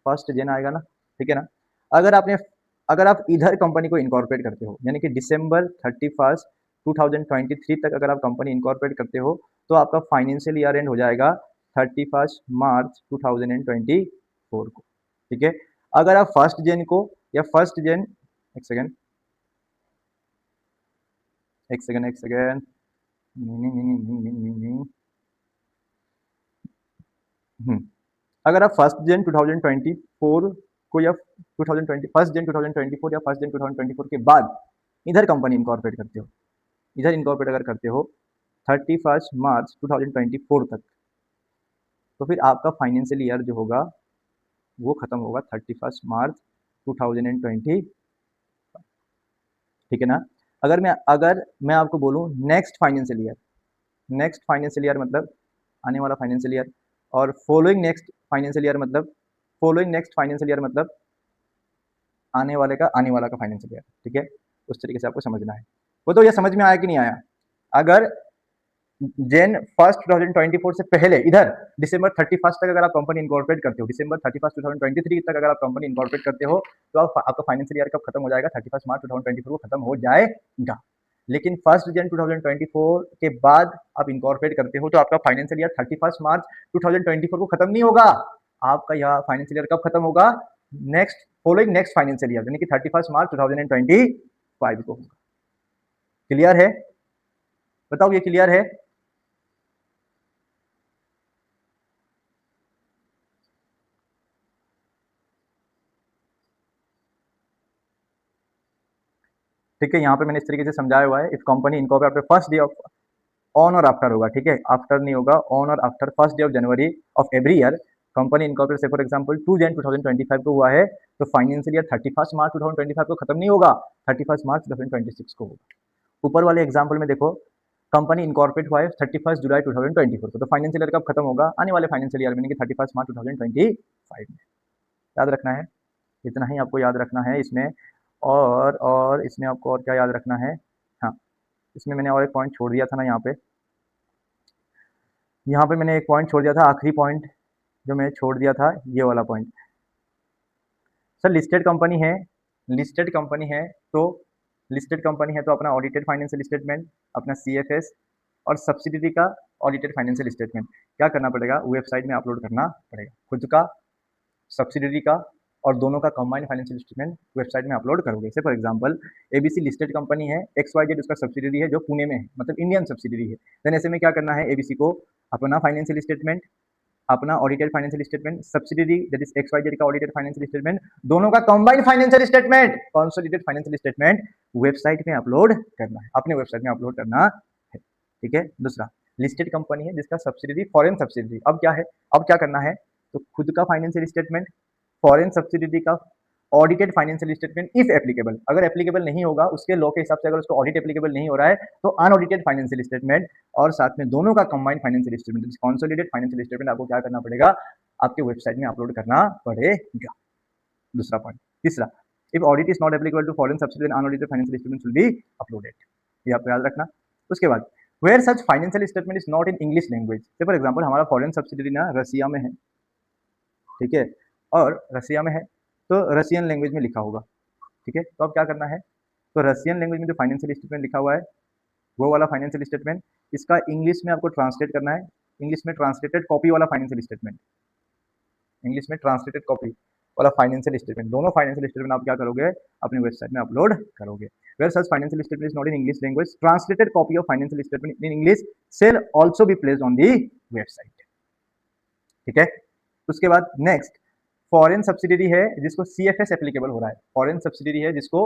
A: 1 जन आएगा ना। ठीक है ना। अगर आप इधर कंपनी को इनकॉर्पोरेट करते हो, यानी कि दिसंबर 31, 2023 तक अगर आप कंपनी इनकॉर्पोरेट करते हो तो आपका फाइनेंशियल ईयर एंड हो जाएगा 31 मार्च 2024 को। ठीक है, अगर आप 1 जन को या 1 जन, एक सेकेंड, अगर आप 1 जन 2024 को या 1 जन 2024 या 1 जन 2024 के बाद इधर कंपनी इनकॉर्पोरेट करते हो, इधर इनकॉर्पोरेट अगर करते हो 31 मार्च 2024 तक, तो फिर आपका फाइनेंशियल ईयर जो होगा वो खत्म होगा 31 मार्च 2020। ठीक है ना। अगर मैं आपको बोलूं नेक्स्ट फाइनेंशियल ईयर मतलब आने वाला फाइनेंशियल ईयर, और फॉलोइंग नेक्स्ट फाइनेंशियल ईयर मतलब आने वाला का फाइनेंशियल ईयर। ठीक है, उस तरीके से आपको समझना है। वो तो ये समझ में आया कि नहीं आया। अगर जन 1 2024 से पहले इधर दिसंबर 31 तक अगर आप कंपनी इनकॉर्पोरेट करते हो, दिसंबर 31 2023 तक अगर आप कंपनी इनकॉर्पोरेट करते हो तो आपका फाइनेंशियल ईयर कब खत्म हो जाएगा, 31 मार्च 2024 को खत्म हो जाएगा। लेकिन 1 जन 2024 के बाद आप इनकॉर्पोरेट करते हो तो आपका फाइनेंशियल ईयर 31 मार्च 2024 को खत्म नहीं होगा। आपका यह फाइनेंशियल ईयर कब खत्म होगा, फॉलोइंग नेक्स्ट फाइनेंशियल ईयर, यानी कि 31 मार्च 2025 को होगा। क्लियर है, बताओ ये क्लियर है। ठीक है, यहाँ पे मैंने इस तरीके से समझाया हुआ है। If company incorporate after first day of on और आफ्टर होगा, ठीक है, आफ्टर नहीं होगा, ऑन और after first day of January of every year company incorporate से फॉर एग्जांपल 2 जन 2025 को हुआ है, तो फाइनेंशियल ईयर 31 मार्च 2025 को खत्म नहीं होगा, 31 मार्च 2026 को होगा। ऊपर वाले एग्जाम्पल में देखो, कंपनी इनकॉर्पोरेट हुआ है 31 जुलाई 2024 को, तो फाइनेंशियल ईयर कब खत्म होगा, आने वाले फाइनेंशियल ईयर में, 31 मार्च 2025 में। याद रखना है, इतना ही आपको याद रखना है इसमें। और इसमें आपको और क्या याद रखना है, हाँ, इसमें मैंने और एक पॉइंट छोड़ दिया था ना, यहाँ पे मैंने एक पॉइंट छोड़ दिया था, आखिरी पॉइंट जो मैंने छोड़ दिया था, ये वाला पॉइंट। सर लिस्टेड कंपनी है, लिस्टेड कंपनी है तो लिस्टेड कंपनी है तो अपना ऑडिटेड फाइनेंशियल स्टेटमेंट, अपना सीएफएस और सब्सिडियरी का ऑडिटेड फाइनेंशियल स्टेटमेंट क्या करना पड़ेगा, वेबसाइट में अपलोड करना पड़ेगा। खुद का, सब्सिडियरी का और दोनों का कंबाइंड फाइनेंशियल स्टेटमेंट वेबसाइट में अपलोड करोगे। जैसे for example ABC listed company है, XYZ उसका सब्सिडियरी है जो पुणे में है, मतलब इंडियन सब्सिडियरी है। देन ऐसे में क्या करना है, एबीसी को अपना फाइनेंशियल स्टेटमेंट, अपना audited financial statement, subsidiary that is XYZ का ऑडिटेड फाइनेंशियल स्टेटमेंट, दोनों का combined financial statement, consolidated financial statement website में अपलोड करना है, अपने वेबसाइट में अपलोड करना है। ठीक है। दूसरा, लिस्टेड कंपनी है जिसका सब्सिडियरी फॉरेन सब्सिडियरी, अब क्या है, अब क्या करना है, तो खुद का फाइनेंशियल स्टेटमेंट, फॉरेन सब्सिडियरी का audited financial statement if applicable, अगर एप्लीकेबल नहीं होगा उसके लॉ के हिसाब से, अगर उसको ऑडिट एप्लीकेबल नहीं हो रहा है तो अनऑडिटेड फाइनेंशियल स्टेटमेंट, और साथ में दोनों का combined financial statement, consolidated financial statement आपको क्या करना पड़ेगा, आपके वेबसाइट में अपलोड करना पड़ेगा। दूसरा पॉइंट। तीसरा, if audit is not applicable to foreign subsidiary, unaudited financial statement will be uploaded, ये आपको याद रखना। उसके बाद where such financial statement is not in English language, for example हमारा फॉरेन सब्सिडियरी ना रसिया में है, ठीक है, और रसिया में है तो रसियन लैंग्वेज में लिखा होगा, ठीक है, तो अब क्या करना है, तो रसियन लैंग्वेज में जो फाइनेंशियल स्टेटमेंट लिखा हुआ है वो वाला फाइनेंशियल स्टेटमेंट, इसका इंग्लिश में आपको ट्रांसलेट करना है, इंग्लिश में ट्रांसलेटेड कॉपी वाला फाइनेंशियल स्टेटमेंट, इंग्लिश में ट्रांसलेटेड कॉपी वाला फाइनेंशियल स्टेटमेंट, दोनों फाइनेंशियल स्टेटमेंट आप क्या करोगे, अपनी वेबसाइट में अपलोड करोगे। Where such financial statement is not in English language, translated copy of financial statement in English shall also be placed on the website, ठीक है। उसके बाद नेक्स्ट, फॉरेन सब्सिडियरी है जिसको सीएफएस एप्लीकेबल हो रहा है, फॉरेन सब्सिडियरी है जिसको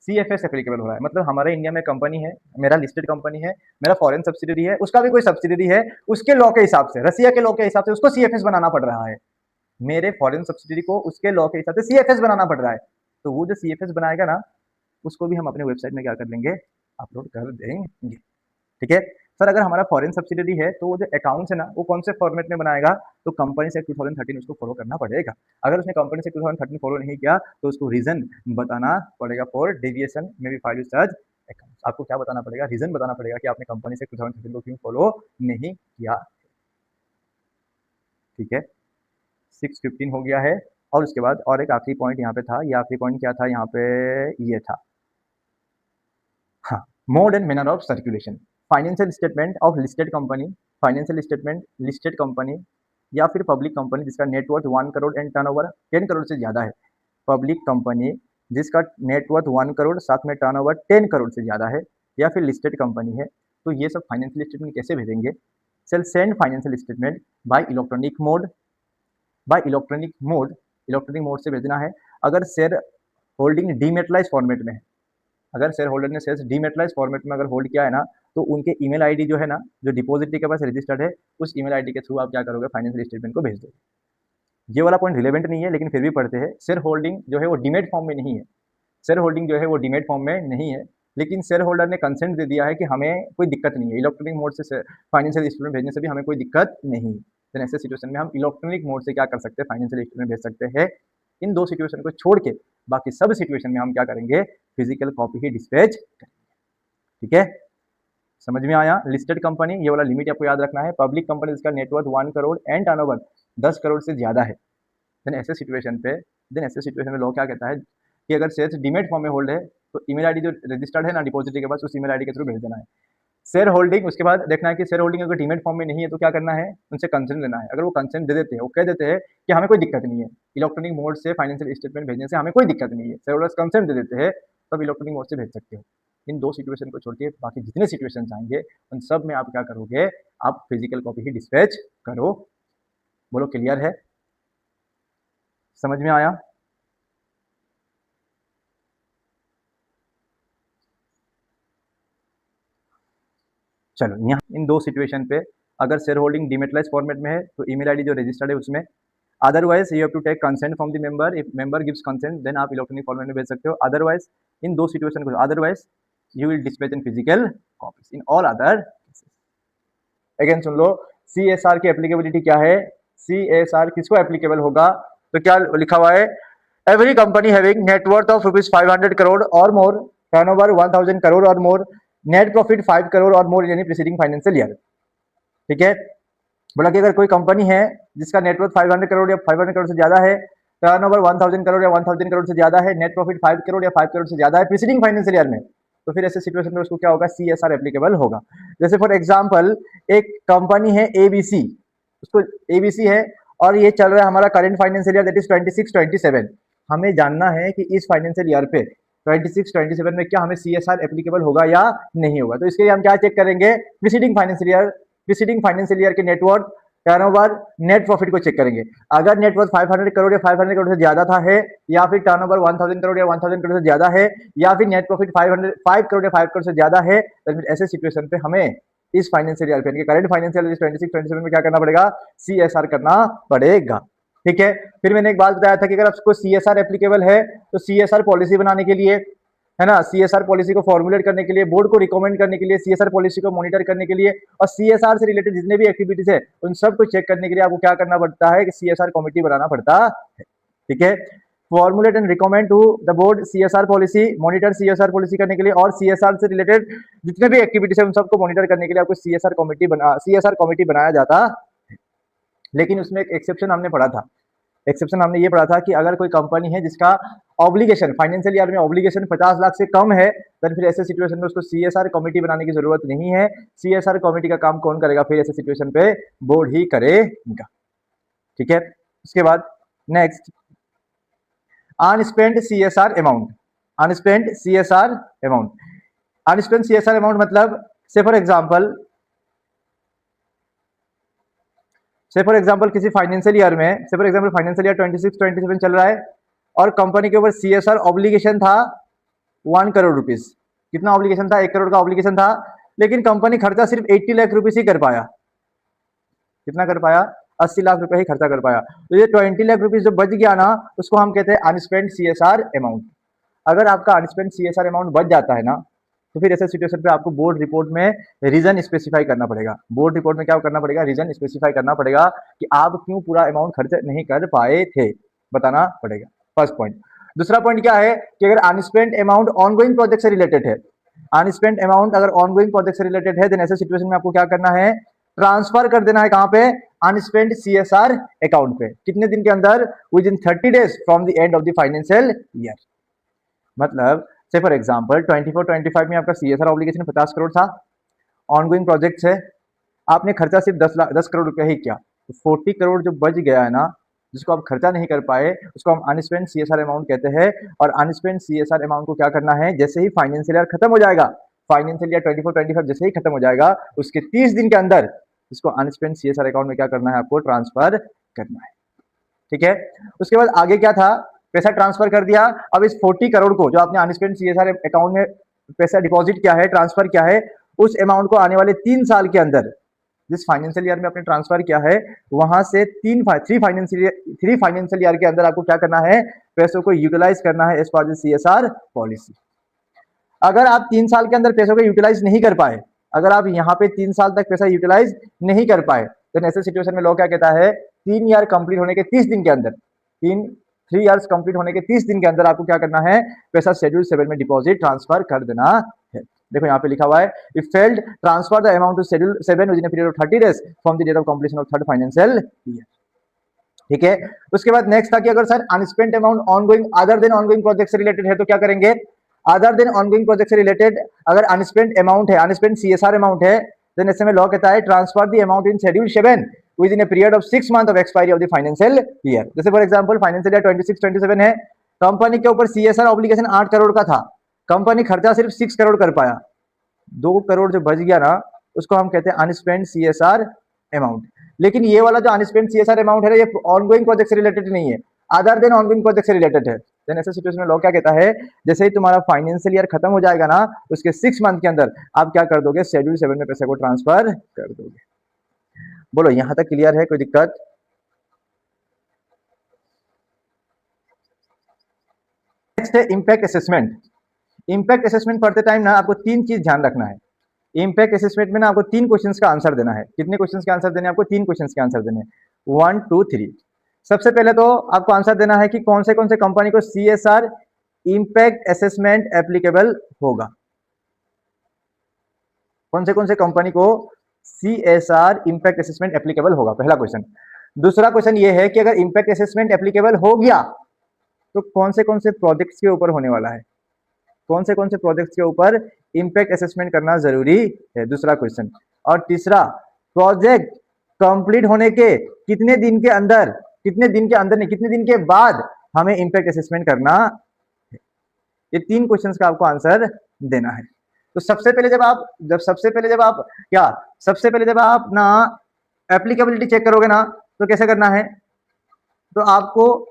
A: सीएफएस एप्लीकेबल हो रहा है, मतलब हमारे इंडिया में कंपनी है, मेरा लिस्टेड कंपनी है, मेरा फॉरेन सब्सिडियरी है, उसका भी कोई सब्सिडियरी है, उसके लॉ के हिसाब से, रसिया के लॉ के हिसाब से उसको सीएफएस बनाना पड़ रहा है, मेरे फॉरेन सब्सिडियरी को उसके लॉ के हिसाब से सीएफएस बनाना पड़ रहा है, तो वो जो सीएफएस बनाएगा ना उसको भी हम अपने वेबसाइट में क्या कर लेंगे, अपलोड कर देंगे, ठीक है। सर अगर हमारा फॉरेन सब्सिडियरी है तो वो जो अकाउंट्स है ना वो कौन से फॉर्मेट में बनाएगा, तो कंपनी से 2013 उसको फॉलो करना पड़ेगा, अगर उसने कंपनी से 2013 फॉलो नहीं किया तो उसको रीजन बताना पड़ेगा, फॉर डेविएशन में भी फाइल सच अकाउंट्स, आपको क्या बताना पड़ेगा, रीजन बताना पड़ेगा कि आपने कंपनी से 2013 को क्यों फॉलो नहीं किया, ठीक है। 6:15 हो गया है। और उसके बाद और एक आखिरी पॉइंट यहाँ पे था, ये आखिरी पॉइंट क्या था यहाँ पे, ये था, हाँ, mode and manner of circulation, financial statement of listed company, financial statement listed company या फिर पब्लिक कंपनी जिसका net worth 1 crore and turnover 10 crore से ज़्यादा है, पब्लिक कंपनी जिसका नेटवर्थ 1 करोड़ साथ में टर्नओवर 10 करोड़ से ज़्यादा है, या फिर लिस्टेड कंपनी है, तो ये सब फाइनेंशियल स्टेटमेंट कैसे भेजेंगे, shall send financial statement by electronic mode, by electronic mode से भेजना है। अगर शेयर होल्डिंग डीमेटलाइज फॉर्मेट में है, अगर शेयर होल्डर ने शेयर्स डीमेटलाइज फॉर्मेट में अगर होल्ड किया है ना, तो उनके ईमेल आईडी जो है ना, जो डिपॉजिटरी के पास रजिस्टर्ड है, उस ईमेल आईडी के थ्रू आप क्या करोगे, फाइनेंशियल स्टेटमेंट को भेज दोगे। ये वाला पॉइंट रिलेवेंट नहीं है लेकिन फिर भी पढ़ते हैं, शेयर होल्डिंग जो है वो डीमेट फॉर्म में नहीं है, शेयर होल्डिंग जो है वो डीमेट फॉर्म में नहीं है, लेकिन शेयर होल्डर ने कंसेंट दे दिया है कि हमें कोई दिक्कत नहीं है, इलेक्ट्रॉनिक मोड से फाइनेंशियल स्टेटमेंट भेजने से भी हमें कोई दिक्कत नहीं है, तो ऐसे सिचुएशन में हम इलेक्ट्रॉनिक मोड से क्या कर सकते हैं, फाइनेंशियल स्टेटमेंट भेज सकते हैं। इन दो सिचुएशन को छोड़ के बाकी सब सिचुएशन में हम क्या करेंगे, फिजिकल कॉपी ही डिस्पैच करेंगे, ठीक है। समझ में आया। लिस्टेड कंपनी ये वाला लिमिट आपको याद रखना है, पब्लिक कंपनी जिसका net worth 1 crore and turnover 10 crore से ज्यादा है, देन ऐसे सिचुएशन में लॉ क्या कहता है कि अगर शेयर्स डीमेट फॉर्म में होल्ड है तो ईमेल आईडी जो रजिस्टर्ड है ना डिपॉजिटरी के पास, उस ईमेल आईडी के थ्रू भेज देना है। शेयर होल्डिंग, उसके बाद देखना है कि शेयर होल्डिंग अगर डीमेट फॉर्म में नहीं है तो क्या करना है, उनसे कंसेंट लेना है, अगर वो कंसेंट दे देते हैं, वो कह देते हैं कि हमें कोई दिक्कत नहीं है, इलेक्ट्रॉनिक मोड से फाइनेंशियल स्टेटमेंट भेजने से हमें कोई दिक्कत नहीं है, शेयर होल्डर्स कंसेंट दे देते हैं, तब इलेक्ट्रॉनिक मोड से भेज सकते हो। इन दो सिचुएशन को छोड़ के बाकी जितने सिचुएशन आएंगे उन सब में आप क्या करोगे, आप फिजिकल कॉपी ही डिस्पैच करो। बोलो क्लियर है, समझ में आया। चलो यहाँ इन दो सिचुएशन पे अगर शेयर होल्डिंग डिमेटलाइज फॉर्मेट में है तो ईमेल आईडी जो रजिस्टर्ड है उसमें, otherwise you have to take consent from the member, if member gives consent then आप इलेक्ट्रॉनिक फॉर्मेट में भेज सकते हो। अदरवाइज इन दो सिचुएशन को, otherwise you will dispatch in physical copies in all other. Again सुन लो, CSR की एप्लीकेबिलिटी क्या है, CSR किसको एप्लीकेबल होगा, तो क्या लिखा हुआ है, every company having net worth of ₹500 crore और मोर, टर्नओवर 1000 करोड़ और मोर, नेट प्रॉफिट 5 करोड़ और मोर यानी प्रीसीडिंग फाइनेंशियल ईयर। ठीक है, बोला कि अगर कोई कंपनी है जिसका नेटवर्थ 500 करोड़ या 500 करोड़ से ज्यादा है, टर्नओवर 1000 करोड़ या 1000 करोड़ से ज्यादा है, नेट प्रॉफिट 5 करोड़ या 5 करोड़ से ज्यादा है प्रीसीडिंग फाइनेंशियल ईयर में, तो फिर ऐसे सिचुएशन में उसको क्या होगा, CSR एप्लीकेबल होगा। जैसे फॉर एग्जांपल एक कंपनी है ABC, उसको ABC है और ये चल रहा है हमारा current financial year that is 26-27। हमें जानना है कि इस फाइनेंशियल ईयर पे 26-27 में क्या हमें CSR एप्लीकेबल होगा या नहीं होगा। तो इसके लिए हम क्या चेक करेंगे, प्रीसीडिंग फाइनेंशियल ईयर के नेटवर्थ, टर्नओवर, नेट प्रॉफिट को चेक करेंगे। अगर नेटवर्थ 500 करोड़ या 500 करोड़ से ज्यादा था है, या फिर टर्नओवर 1000 करोड़ या 1000 करोड़ से ज्यादा है, या फिर नेट प्रॉफिट 5 करोड़ या 5 करोड़ से ज्यादा है, तो फिर ऐसे सिचुएशन पे हमें इस फाइनेंशियल ईयर पे, करंट फाइनेंशियल ईयर 26-27 में क्या करना पड़ेगा, CSR करना पड़ेगा। ठीक है, फिर मैंने एक बात बताया था कि अगर आपको CSR एप्लीकेबल है तो CSR पॉलिसी बनाने के लिए, है ना, CSR पॉलिसी को फॉर्मुलेट करने के लिए, बोर्ड को रिकमेंड करने के लिए, CSR पॉलिसी को मॉनिटर करने के लिए और CSR से रिलेटेड जितने भी एक्टिविटीज है उन सबको चेक करने के लिए आपको क्या करना पड़ता है कि CSR कमेटी बनाना पड़ता है। ठीक है, formulate and recommend to the board CSR policy, monitor CSR policy करने के लिए और CSR से रिलेटेड जितने भी एक्टिविटीज है उन सबको मॉनिटर करने के लिए आपको CSR कमेटी बनाया जाता है। लेकिन उसमें एक एक्सेप्शन हमने पढ़ा था, एक्सेप्शन हमने ये पढ़ा था कि अगर कोई कंपनी है जिसका ऑब्लिगेशन फाइनेंशियल ईयर में ऑब्लिगेशन 50 लाख से कम है, तो फिर ऐसे सिचुएशन में उसको CSR कमेटी बनाने की जरूरत नहीं है। CSR कमेटी का काम कौन करेगा, फिर ऐसे सिचुएशन पे बोर्ड ही करेगा। ठीक है, उसके बाद next unspent CSR amount. Unspent CSR amount, unspent CSR amount मतलब से फॉर एग्जांपल किसी फाइनेंशियल ईयर में, से फॉर एग्जांपल फाइनेंशियल ईयर 26-27 चल रहा है और कंपनी के ऊपर CSR ऑब्लिगेशन था 1 करोड़ रुपीस। कितना ऑब्लिगेशन था, 1 करोड़ का ऑब्लिगेशन था, लेकिन कंपनी खर्चा सिर्फ 80 लाख रुपीस ही कर पाया। कितना कर पाया, 80 लाख रुपए ही खर्चा कर पाया। तो ये 20 लाख रुपीस जो बच गया ना, उसको हम कहते हैं अनस्पेंट CSR अमाउंट। अगर आपका अनस्पेंट CSR अमाउंट बच जाता है ना, तो फिर ऐसे सिचुएशन पे आपको बोर्ड रिपोर्ट में रीजन स्पेसिफाई करना पड़ेगा। बोर्ड रिपोर्ट में क्या करना पड़ेगा, रीजन स्पेसिफाई करना पड़ेगा कि आप क्यों पूरा अमाउंट खर्च नहीं कर पाए थे, बताना पड़ेगा। First point. दूसरा पॉइंट क्या है कि अगर अनस्पेंट अमाउंट ऑनगोइंग प्रोजेक्ट से रिलेटेड है, अनस्पेंट अमाउंट अगर ऑनगोइंग प्रोजेक्ट से रिलेटेड है, देन ऐसे सिचुएशन में आपको क्या करना है, ट्रांसफर कर देना है कहां पे, अनस्पेंट CSR अकाउंट पे। कितने दिन के अंदर, with in 30 days from the end of the financial year. मतलब से फॉर एग्जांपल 24-25 में आपका CSR ऑब्लिगेशन 50 करोड़ था, ऑनगोइंग प्रोजेक्ट है, आपने खर्चा सिर्फ 10 करोड़ रुपया ही किया, तो 40 करोड़ जो बच गया है ना, जिसको आप खर्चा नहीं कर पाए, उसको हम अनस्पेंट CSR अमाउंट कहते हैं। और अनस्पेंट CSR अमाउंट को क्या करना है, जैसे ही फाइनेंशियल ईयर खत्म हो जाएगा, फाइनेंशियल ईयर 24-25 जैसे ही खत्म हो जाएगा, उसके 30 दिन के अंदर इसको अनस्पेंट CSR अकाउंट में क्या करना है, आपको ट्रांसफर करना है। ठीक है, उसके बाद आगे क्या था, पैसा ट्रांसफर कर दिया। अब इस 40 करोड़ को जो आपने अनस्पेंट CSR अकाउंट में पैसा डिपॉजिट किया है, ट्रांसफर किया है, उस अमाउंट को आने वाले 3 साल के अंदर, जिस फाइनेंशियल ईयर में आपने ट्रांसफर किया है, वहां से 3 फाइनेंशियल ईयर के अंदर आपको क्या करना है, पैसों को यूटिलाइज करना है as per the CSR policy. अगर आप 3 साल के अंदर पैसों को यूटिलाइज नहीं कर पाए, अगर आप यहाँ पे 3 साल तक पैसा यूटिलाइज नहीं कर पाए, तो ऐसे सिचुएशन में लॉ क्या कहता है, 3 ईयर कंप्लीट होने के 30 दिन के अंदर, 3 इयर्स कंप्लीट होने के 30 दिन के अंदर आपको क्या करना है, पैसा शेड्यूल 7 में डिपॉजिट ट्रांसफर कर देना है। देखो यहाँ पे लिखा हुआ है, if failed transfer the amount to schedule 7 within a period of 30 days from the date of completion of third financial year. ठीक है, उसके बाद नेक्स्ट था कि अगर sir unspent amount ongoing other than ongoing project से related है, तो क्या करेंगे, अदर देन ऑनगोइंग प्रोजेक्ट से रिलेटेड अगर अनस्पेंट अमाउंट है, अनस्पेंट CSR अमाउंट है, देन ऐसे में लॉ कहता है transfer the amount in schedule 7 within a period of 6 month of expiry of the financial year. जैसे फॉर एग्जांपल फाइनेंशियल ईयर 26-27 है, कंपनी के ऊपर CSR ऑब्लिगेशन 8 करोड़ का था, कंपनी खर्चा सिर्फ 6 करोड़ कर पाया, 2 करोड़ जो बच गया ना, उसको हम कहते हैं अनस्पेंट CSR अमाउंट। लेकिन ये वाला जो अनस्पेंट CSR अमाउंट है, ये ऑनगोइंग प्रोजेक्ट से रिलेटेड नहीं है, अदर देन ऑनगोइंग प्रोजेक्ट से रिलेटेड है। देन ऐसे सिचुएशन में लॉ क्या कहता है, जैसे ही तुम्हारा फाइनेंशियल ईयर खत्म हो जाएगा ना, उसके 6 मंथ के अंदर आप क्या कर दोगे, शेड्यूल 7 में पैसे को ट्रांसफर कर दोगे। बोलो यहां तक क्लियर है, कोई दिक्कत? नेक्स्ट है इंपैक्ट असेसमेंट। इंपैक्ट असेसमेंट पढ़ते टाइम ना आपको 3 चीज ध्यान रखना है। इंपैक्ट असेसमेंट में ना आपको 3 क्वेश्चंस का आंसर देना है। कितने क्वेश्चंस के आंसर देने हैं आपको? 3 क्वेश्चंस के आंसर देने हैं, 1 2 3। सबसे पहले तो आपको आंसर देना है कि कौन से कंपनी को CSR इंपैक्ट असेसमेंट एप्लीकेबल होगा। कौन से कंपनी को CSR इंपैक्ट असेसमेंट एप्लीकेबल होगा, पहला क्वेश्चन। दूसरा क्वेश्चन ये है कि अगर इंपैक्ट असेसमेंट एप्लीकेबल हो गया तो कौन से प्रोजेक्ट्स के ऊपर होने वाला है, कौन से प्रोजेक्ट्स के ऊपर इंपैक्ट असेसमेंट करना जरूरी है, दूसरा क्वेश्चन। और तीसरा, प्रोजेक्ट कंप्लीट होने के कितने दिन के अंदर, कितने दिन के बाद हमें इंपैक्ट असेसमेंट करना है। ये 3 क्वेश्चंस का आपको आंसर देना है। तो सबसे पहले जब आप ना एप्लीकेबिलिटी चेक करोगे ना, तो कैसे करना है, तो आपको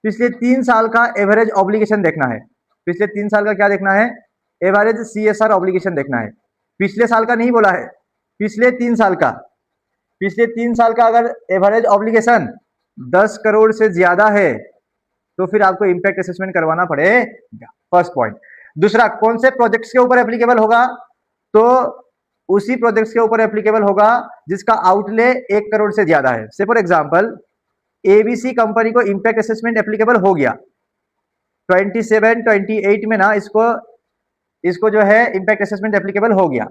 A: पिछले 3 साल का एवरेज ऑब्लिगेशन देखना है। पिछले 3 साल का क्या देखना है, एवरेज CSR ऑब्लिगेशन देखना है। पिछले साल का नहीं बोला है, पिछले 3 साल का। पिछले 3 साल का अगर एवरेज ऑब्लिगेशन 10 करोड़ से ज्यादा है तो फिर आपको इंपैक्ट असेसमेंट करवाना पड़ेगा, फर्स्ट पॉइंट। दूसरा, कौन से प्रोजेक्ट्स के ऊपर एप्लीकेबल होगा, तो उसी प्रोजेक्ट्स के ऊपर एप्लीकेबल होगा जिसका आउटले 1 करोड़ से ज्यादा है। से फॉर एग्जांपल ABC कंपनी को इंपैक्ट असेसमेंट एप्लीकेबल हो गया 27 28 में ना, इसको जो है इंपैक्ट असेसमेंट एप्लीकेबल हो गया।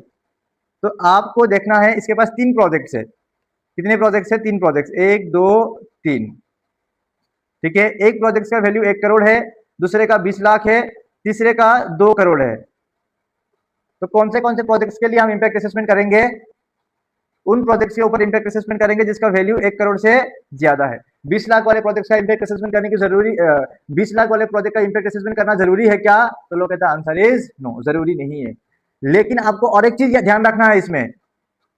A: तो आपको देखना है, इसके पास 3 प्रोजेक्ट्स है। कितने प्रोजेक्ट्स है? 3 प्रोजेक्ट्स, 1 2 3। ठीक है, एक प्रोजेक्ट का वैल्यू 1 करोड़ है, दूसरे का 20 लाख है, तीसरे का 2 करोड़ है। तो कौन से प्रोजेक्ट्स के लिए हम इंपैक्ट असेसमेंट करेंगे? उन प्रोजेक्ट्स के ऊपर इंपैक्ट असेसमेंट करेंगे जिसका वैल्यू 1 करोड़ से ज्यादा है। 20 लाख वाले प्रोजेक्ट का इंपैक्ट असेसमेंट करने की जरूरी 20 लाख वाले प्रोजेक्ट का इंपैक्ट असेसमेंट करना जरूरी है क्या? तो लोग कहता है आंसर इज नो, जरूरी नहीं है। लेकिन आपको और एक चीज ध्यान रखना है, इसमें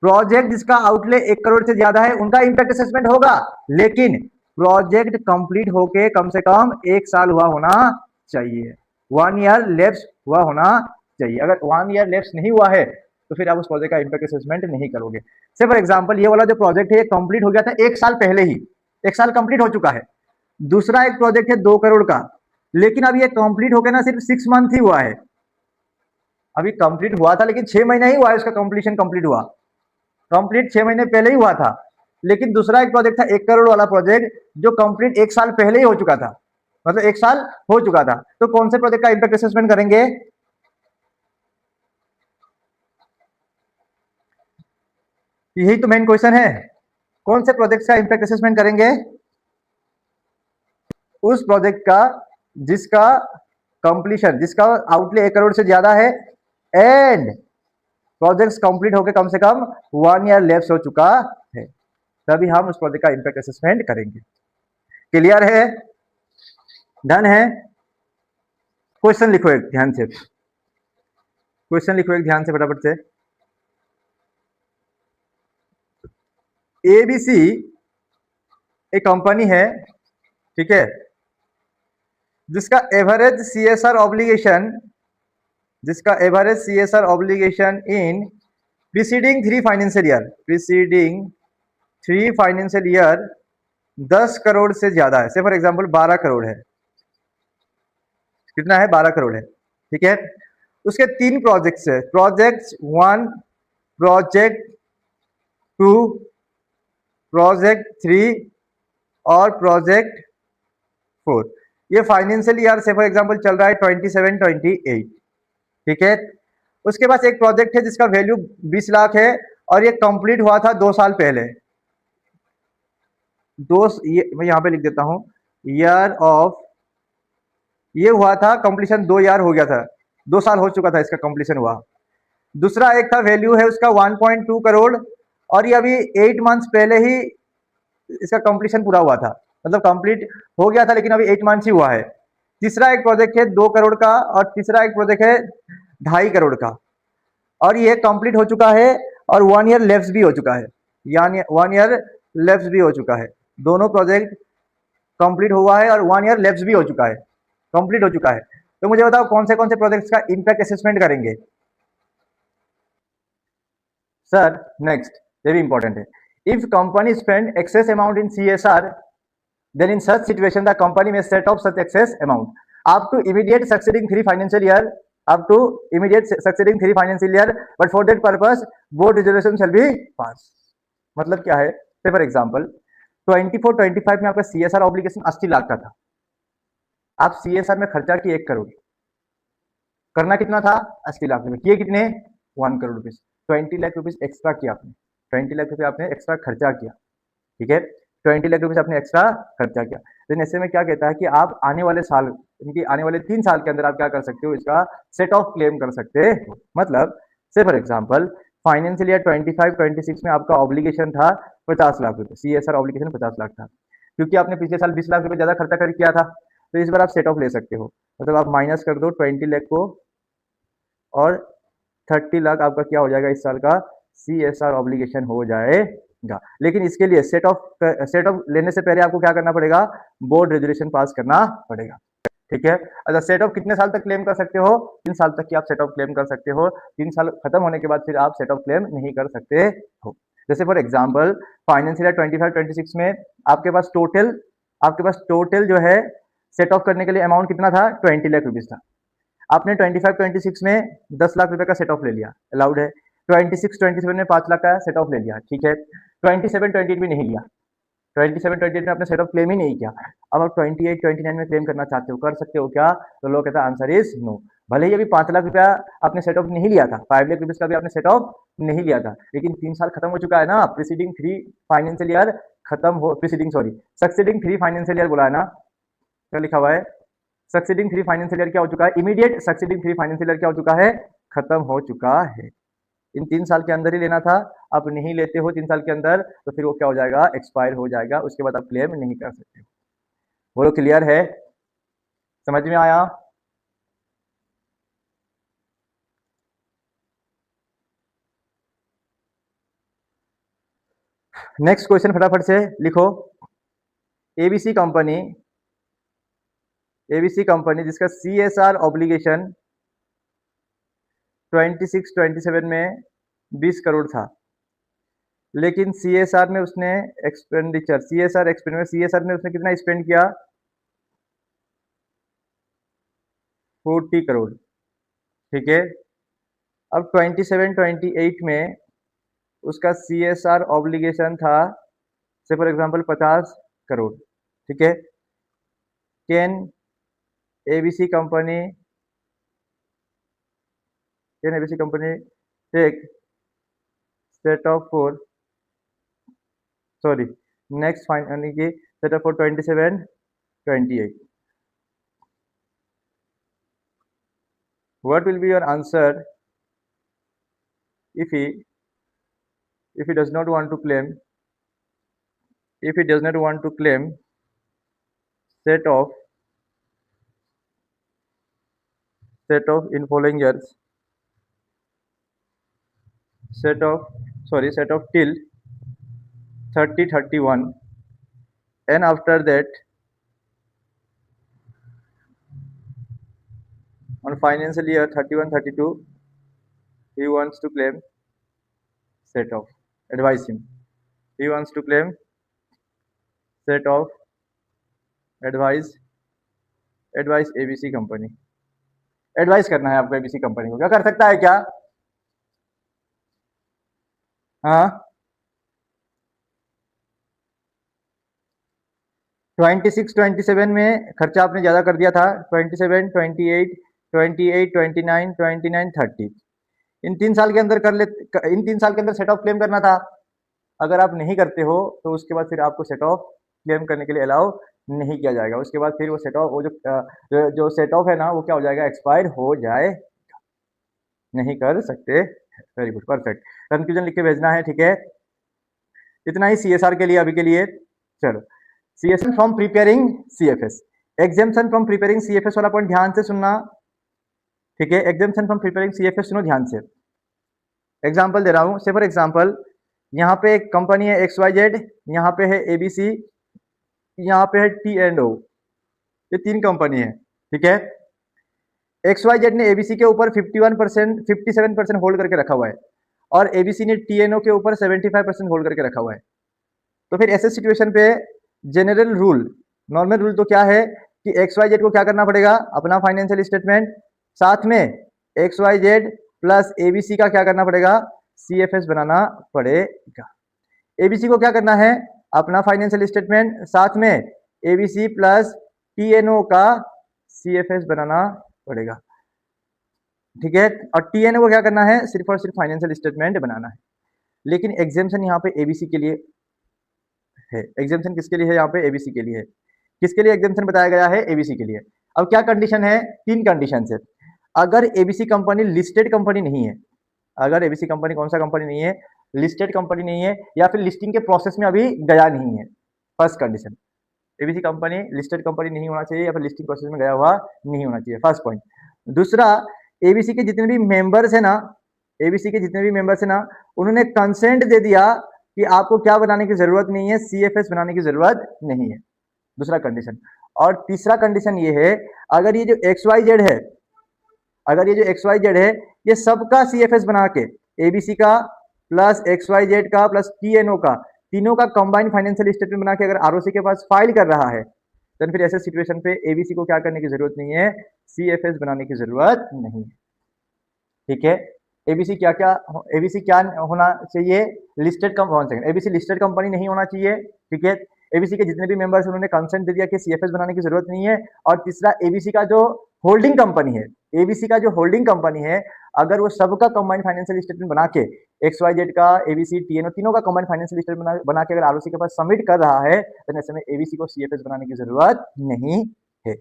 A: प्रोजेक्ट जिसका आउटले 1 करोड़ से ज्यादा है उनका इंपैक्ट असेसमेंट होगा, लेकिन प्रोजेक्ट कंप्लीट होके कम से कम 1 साल हुआ होना चाहिए, 1 ईयर लैप्स हुआ होना चाहिए। अगर 1 ईयर लैप्स नहीं हुआ है तो फिर आप उस प्रोजेक्ट का इंपैक्ट असेसमेंट नहीं करोगे। से फॉर एग्जांपल ये वाला जो प्रोजेक्ट है ये कंप्लीट हो गया था 1 साल पहले ही, 1 साल कंप्लीट हो चुका है। दूसरा एक प्रोजेक्ट है 2 करोड़ का, लेकिन अभी ये कंप्लीट हो गया ना, सिर्फ 6 मंथ ही हुआ है। अभी कंप्लीट हुआ था लेकिन 6 महीना ही हुआ है, उसका कंप्लीशन कंप्लीट हुआ, कंप्लीट 6 महीने पहले ही हुआ था। लेकिन दूसरा एक प्रोजेक्ट था 1 करोड़ वाला प्रोजेक्ट जो कंप्लीट 1 साल पहले ही हो चुका था, मतलब 1 साल हो चुका था। तो कौन से प्रोजेक्ट का इंपैक्ट असेसमेंट करेंगे? यही तो मेन क्वेश्चन है, कौन से प्रोजेक्ट का इंपैक्ट असेसमेंट करेंगे? उस प्रोजेक्ट का जिसका कंप्लीशन, जिसका आउटले 1 करोड़ से ज्यादा है एंड प्रोजेक्ट्स कंप्लीट होकर कम से कम 1 ईयर लैप्स हो चुका है, तभी हम उस प्रोजेक्ट का इंपैक्ट असेसमेंट करेंगे। क्लियर है? डन है? क्वेश्चन लिखो एक ध्यान से, क्वेश्चन लिखो एक ध्यान से फटाफट से। ABC एक कंपनी है, ठीक है, जिसका एवरेज CSR ऑब्लिगेशन, इन प्रीसीडिंग 3 फाइनेंशियल ईयर 10 करोड़ से ज्यादा है। से फॉर एग्जांपल 12 करोड़ है, कितना है? 12 करोड़ है, ठीक है। उसके 3 प्रोजेक्ट्स है, प्रोजेक्ट 1, प्रोजेक्ट 2, प्रोजेक्ट 3 और प्रोजेक्ट 4। ये फाइनेंशियल ईयर से फॉर एग्जांपल चल रहा है 27 28, ठीक है। उसके पास एक प्रोजेक्ट है जिसका वैल्यू 20 लाख है और ये कंप्लीट हुआ था 2 साल पहले। मैं यहां पे लिख देता हूं, ईयर ऑफ, ये हुआ था कंप्लीशन 2 ईयर हो गया था, 2 साल हो चुका था इसका कंप्लीशन हुआ। दूसरा एक था वैल्यू है उसका 1.2 करोड़ और ये अभी 8 मंथ्स पहले ही इसका कंप्लीशन पूरा हुआ था, मतलब कंप्लीट हो गया था लेकिन अभी 8 मंथ्स ही हुआ है। तीसरा एक प्रोजेक्ट है 2 करोड़ का और तीसरा एक प्रोजेक्ट है 2.5 करोड़ का और ये कंप्लीट हो चुका है और 1 ईयर लेफ्ट भी हो चुका है, यानी 1 ईयर लेफ्ट भी हो चुका है। दोनों प्रोजेक्ट कंप्लीट हुआ है और 1 ईयर लेफ्ट भी हो चुका है। कंप्लीट हो चुका है। तो मुझे बताओ कौन से प्रोजेक्ट्स का इम्पैक्ट असेसमेंट करेंगे सर। नेक्स्ट, ये भी इंपॉर्टेंट है। If company spend excess amount in CSR, then in such situation the company may set off such excess amount up to immediate succeeding 3 financial year, up to immediate succeeding 3 financial year, but for that purpose board resolution shall be passed। मतलब क्या है, से for example 24-25 में आपका CSR obligation 80 lakh का था, आप CSR में खर्चा किए 1 करोड़, करना कितना था 80 लाख रुपए, किए कितने 1 crore rupees, 20 lakh rupees extra किया आपने, 20 लाख रुपए आपने एक्स्ट्रा खर्चा किया, ठीक है, 20 लाख रुपीज आपने एक्स्ट्रा खर्चा किया। लेकिन ऐसे में क्या कहता है कि आप आने वाले साल, इनकी आने वाले 3 साल के अंदर आप क्या कर सकते हो, इसका सेट ऑफ क्लेम कर सकते हो। मतलब से फॉर एग्जांपल फाइनेंशियल ईयर 25-26 में आपका ऑब्लिगेशन था 50 लाख रुपए, CSR ऑब्लिगेशन 50 लाख था, क्योंकि आपने पिछले साल 20 लाख रुपए ज्यादा खर्चा कर किया था, तो इस बार आप सेट ऑफ ले सकते हो। मतलब आप माइनस कर दो 20 लाख को और 30 लाख आपका क्या हो जाएगा, इस साल का CSR ऑब्लिगेशन हो जाएगा। लेकिन इसके लिए सेट ऑफ लेने से पहले आपको क्या करना पड़ेगा, बोर्ड रेजोल्यूशन पास करना पड़ेगा, ठीक है। अच्छा, सेट ऑफ कितने साल तक क्लेम कर सकते हो, 3 साल तक की आप सेट ऑफ क्लेम कर सकते हो। 3 साल खत्म होने के बाद फिर आप सेट ऑफ क्लेम नहीं कर सकते हो। जैसे फॉर एग्जाम्पल फाइनेंशियल 25-26 में आपके पास टोटल जो है सेट ऑफ करने के लिए अमाउंट कितना था, 20 लाख रुपीज था। आपने 25-26 में 10 लाख रुपए का सेट ऑफ ले लिया, अलाउड है। 26-27 में 5 लाख का सेट ऑफ ले लिया, ठीक है। 27-28 में नहीं लिया, 27-28 में आपने सेट ऑफ क्लेम ही नहीं किया। अब आप 28-29 में क्लेम करना चाहते हो, कर सकते हो क्या, तो लोग कहता है आंसर इज नो। भले ही अभी 5 लाख रुपया आपने सेट ऑफ नहीं लिया था, 5 लाख रुपीज का भी आपने सेट ऑफ नहीं लिया था, लेकिन 3 साल खत्म हो चुका है ना, प्रीसीडिंग 3 फाइनेंशियल ईयर खत्म हो, सक्सीडिंग 3 फाइनेंशियल ईयर बोला है ना, क्या लिखा हुआ है, सक्सीडिंग 3 फाइनेंशियल ईयर क्या हो चुका है, इमीडिएट सक्सीडिंग 3 फाइनेंशियल ईयर क्या हो चुका है, खत्म हो चुका है। इन 3 साल के अंदर ही लेना था, आप नहीं लेते हो 3 साल के अंदर, तो फिर वो क्या हो जाएगा, एक्सपायर हो जाएगा, उसके बाद आप क्लेम नहीं कर सकते। वो क्लियर है, समझ में आया। नेक्स्ट क्वेश्चन फटाफट से लिखो। एबीसी कंपनी जिसका CSR ऑब्लिगेशन 26-27 में 20 करोड़ था, लेकिन CSR में उसने CSR में उसने कितना स्पेंड किया, 40 करोड़, ठीक है। अब 27-28 में उसका CSR ऑब्लिगेशन था से फॉर एग्जांपल 50 करोड़, ठीक है। Can ABC company take set off for next fine यानी कि set off for 27-28, what will be your answer if he does not want to claim set of in following years, set of till 30-31, and after that on financial year 31-32 he wants to claim set off, advise him, he wants to claim set off, advise ABC company, advice करना है आपको ABC company को, क्या कर सकता है क्या, हाँ 26-27 में खर्चा आपने ज्यादा कर दिया था, 27-28, 29, 30 इन 3 साल के अंदर इन 3 साल के अंदर सेट ऑफ क्लेम करना था। अगर आप नहीं करते हो तो उसके बाद फिर आपको सेट ऑफ क्लेम करने के लिए अलाउ नहीं किया जाएगा, उसके बाद फिर वो सेट ऑफ, वो जो सेट ऑफ है ना, वो क्या हो जाएगा, एक्सपायर हो जाएगा, नहीं कर सकते। वेरी गुड, परफेक्ट, कंक्लूजन लिख के भेजना है, ठीक है। इतना ही CSR के लिए अभी के लिए। चलो, CSR from preparing CFS, exemption from preparing CFS वाला पॉइंट ध्यान से सुनना, ठीक है। एग्जेम्पशन फ्रॉम प्रिपेयरिंग CFS सुनो ध्यान से। एग्जांपल दे रहा हूं, से फॉर एग्जांपल यहाँ पे एक कंपनी है XYZ, यहाँ पे है ABC, यहाँ पे है T&O, ये 3 कंपनी है, ठीक है। XYZ ने एबीसी के ऊपर 51% 57% होल्ड करके रखा हुआ है और एबीसी ने टीएनओ के ऊपर 75% होल्ड करके रखा हुआ है। तो फिर ऐसे सिचुएशन पे जनरल रूल, नॉर्मल रूल तो क्या है कि XYZ को क्या करना पड़ेगा, अपना फाइनेंशियल स्टेटमेंट साथ में XYZ प्लस एबीसी का क्या करना पड़ेगा, सीएफएस बनाना पड़ेगा। एबीसी को क्या करना है, अपना फाइनेंशियल स्टेटमेंट साथ में एबीसी प्लस टीएनओ का सीएफएस बनाना पड़ेगा। ठीक है। और टीएनओ को क्या करना है, सिर्फ और सिर्फ फाइनेंशियल स्टेटमेंट बनाना है। लेकिन एग्जाम्पशन यहाँ पे एबीसी के लिए है। एग्जाम्पशन किसके लिए है, यहाँ पे एबीसी के लिए है। किसके लिए एग्जाम्पशन बताया गया है, एबीसी के लिए। अब क्या कंडीशन है, 3 कंडीशन है। अगर एबीसी कंपनी लिस्टेड कंपनी नहीं है, अगर एबीसी कंपनी कौन सा कंपनी नहीं है, लिस्टेड कंपनी नहीं है, या फिर लिस्टिंग के प्रोसेस में अभी गया नहीं है। First condition, ABC company listed company नहीं होना चाहिए या फिर लिस्टिंग प्रोसेस में गया हुआ नहीं होना चाहिए, फर्स्ट पॉइंट। दूसरा, एबीसी के जितने भी मेंबर्स है ना, एबीसी के जितने भी मेंबर्स है ना, उन्होंने कंसेंट दे दिया कि आपको क्या बनाने की जरूरत नहीं है, सीएफएस बनाने की जरूरत नहीं है। दूसरा कंडीशन। और तीसरा कंडीशन ये है, अगर ये जो XYZ है, अगर ये जो XYZ है, ये सबका सीएफएस बना के, एबीसी का प्लस XYZ का प्लस टीएनओ का, तीनों का कंबाइंड फाइनेंशियल स्टेटमेंट बना के अगर आरओसी के पास फाइल कर रहा है, तो फिर ऐसे सिचुएशन पे एबीसी को क्या करने की जरूरत नहीं है, सीएफएस बनाने की जरूरत नहीं है। ठीक है। एबीसी क्या क्या, एबीसी क्या होना चाहिए, listed company, ABC listed company नहीं होना चाहिए। ठीक है। एबीसी के जितने भी मेंबर्स उन्होंने कंसेंट दे दिया कि सीएफएस बनाने की जरूरत नहीं है। और तीसरा, एबीसी का जो होल्डिंग कंपनी है, एबीसी का जो होल्डिंग कंपनी है, अगर वो सबका कंबाइंड फाइनेंशियल स्टेटमेंट बना के, XYZ का, एबीसी, टीएनओ, तीनों का कंबाइंड फाइनेंशियल स्टेटमेंट बना के अगर आरओसी के पास सबमिट कर रहा है, तो ऐसे में एबीसी को सीएफएस बनाने की जरूरत नहीं है।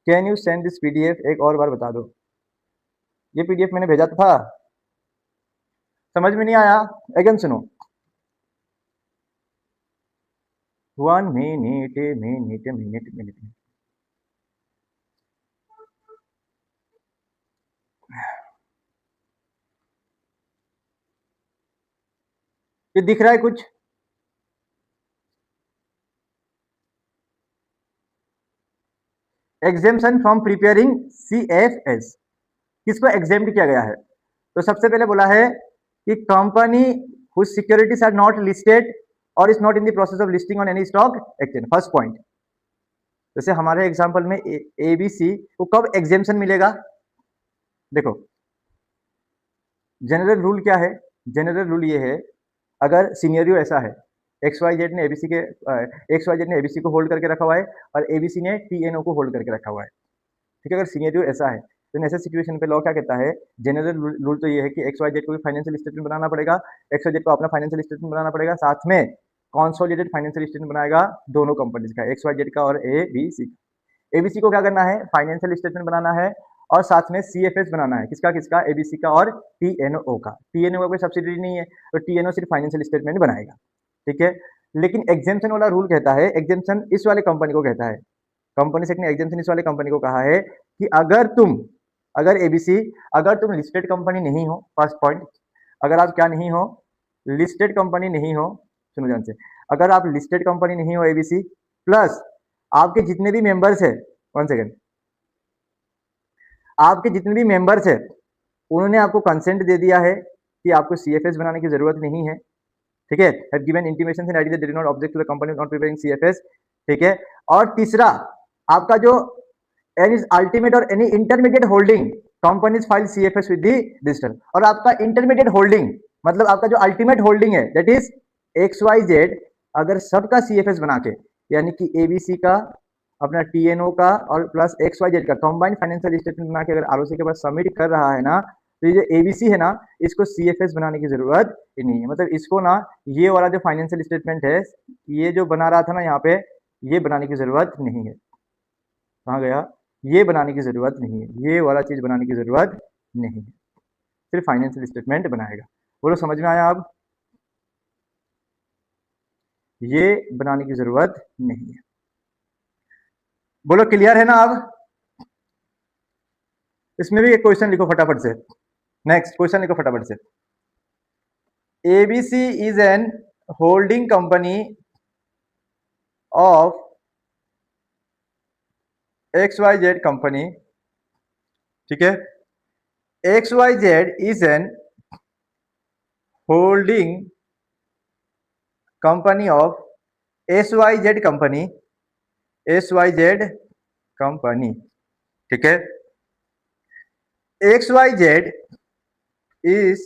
A: Can you send this PDF, एक और बार बता दो। ये पीडीएफ मैंने भेजा था, समझ में नहीं आया, अगेन सुनो। 1 मिनट मिनट मिनट मिनट। ये दिख रहा है कुछ, एग्जेम्पशन फ्रॉम प्रिपेयरिंग सीएफएस, किसको एग्जेम्प्ट किया गया है। तो सबसे पहले बोला है कि company whose securities are not listed और is not in the process of listing on any stock exchange, first point. जैसे हमारे एग्जांपल में एबीसी को कब एग्जेम्पशन मिलेगा, देखो जनरल रूल क्या है, जनरल रूल ये है, अगर सिनेरियो ऐसा है, XYZ ने एबीसी के XYZ ने एबीसी को होल्ड करके रखा हुआ है और एबीसी ने टीएनओ को होल्ड करके रखा हुआ है। ठीक है। अगर सिनेरियो ऐसा है, तो ऐसे सिचुएशन पे लॉ क्या कहता है, जनरल रूल तो ये है कि XYZ को भी फाइनेंशियल स्टेटमेंट बनाना पड़ेगा, XYZ को अपना फाइनेंशियल स्टेटमेंट बनाना पड़ेगा, साथ में कंसोलिडेटेड फाइनेंशियल स्टेटमेंट बनाएगा दोनों कंपनीज का, XYZ का और एबीसी। एबीसी को क्या करना है, फाइनेंशियल स्टेटमेंट बनाना है और साथ में सीएफएस बनाना है, किसका किसका, एबीसी का और टीएनओ का। टीएनओ का कोई सब्सिडरी नहीं है, तो टीएनओ सिर्फ फाइनेंशियल स्टेटमेंट बनाएगा। ठीक है। लेकिन एग्जेम्पशन वाला रूल कहता है, एग्जेम्पशन इस वाले कंपनी को कहता है, कंपनी सेक्ट ने एग्जेम्पशन इस वाले कंपनी को कहा है कि अगर एबीसी, अगर तुम लिस्टेड कंपनी नहीं हो, फर्स्ट पॉइंट, अगर आप क्या नहीं हो, लिस्टेड कंपनी नहीं हो, सुनो ध्यान से, अगर आप लिस्टेड कंपनी नहीं हो एबीसी, प्लस आपके जितने भी मेंबर्स है, 1 सेकेंड, आपके जितने भी मेंबर्स है उन्होंने आपको कंसेंट दे दिया है कि आपको सीएफएस बनाने की जरूरत नहीं है। ठीक है। Have given intimation in ID that they did not object to the company not preparing CFS. ठीक है। और तीसरा, आपका जो एनी अल्टीमेट और any intermediate holding companies file CFS with the digital, और आपका इंटरमीडिएट होल्डिंग मतलब आपका जो अल्टीमेट होल्डिंग है दैट इज XYZ, अगर सबका सीएफएस बना के, यानी कि एबीसी का, अपना टीएनओ का और प्लस XYZ का कंबाइंड फाइनेंशियल स्टेटमेंट बना के अगर आरओसी के पास सबमिट कर रहा है ना, तो ये जो एबीसी है ना, इसको सीएफएस बनाने की जरूरत ही नहीं है। मतलब इसको ना, ये वाला जो फाइनेंशियल स्टेटमेंट है, ये जो बना रहा था ना यहाँ पे, ये बनाने की जरूरत नहीं है। कहाँ गया, ये बनाने की जरूरत नहीं है, ये वाला चीज बनाने की जरूरत नहीं है, सिर्फ फाइनेंशियल स्टेटमेंट बनाएगा। बोलो समझ में आया अब, ये बनाने की जरूरत नहीं है। बोलो क्लियर है ना अब। इसमें भी एक क्वेश्चन लिखो फटाफट से, नेक्स्ट क्वेश्चन लिखो फटाफट से। ABC is an holding company of XYZ company, ठीक है, XYZ is an holding company of SYZ company, SYZ company, ठीक है। XYZ is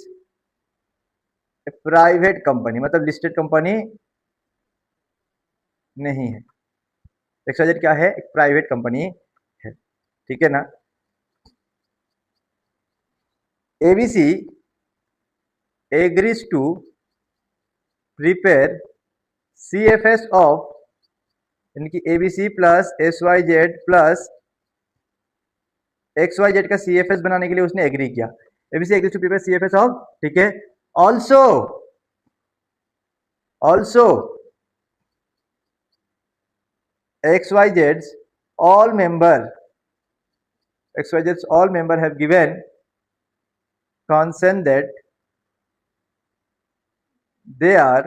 A: प्राइवेट कंपनी, मतलब लिस्टेड कंपनी नहीं है। XYZ क्या है? एक प्राइवेट कंपनी है, ठीक है ना। ABC agrees to prepare CFS of, यानी कि ABC plus SYZ plus XYZ का CFS बनाने के लिए उसने एग्री किया। ABC agrees to prepare CFS of, ठीक है। Also XYZ's all member have given consent that they are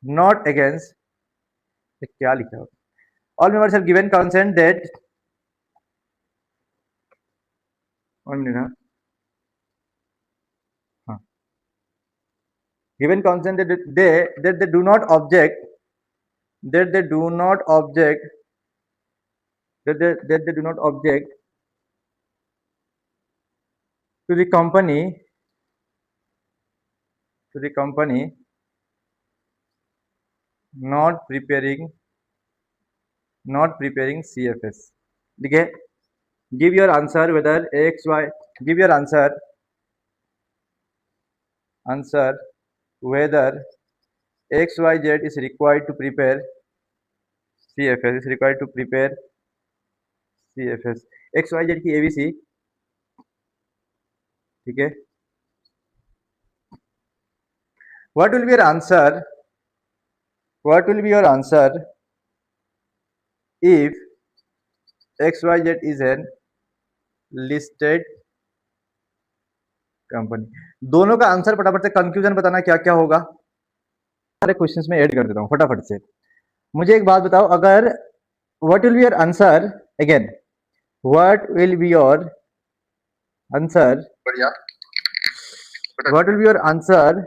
A: not against, क्या लिखा है? All members have given consent that, one minute, हाँ, given consent that they do not object, that they do not object to the company not preparing CFS, ठीक है। give your answer whether give your answer whether XYZ is required to prepare CFS, XYZ की ABC, ठीक है। what will be your answer if XYZ is an listed company? दोनों का answer फटाफट से, confusion बताना क्या क्या होगा, सारे क्वेश्चंस में ऐड कर देता हूं फटाफट से। मुझे एक बात बताओ, अगर what will be your answer, again what will be your answer, बढ़िया, what will be your answer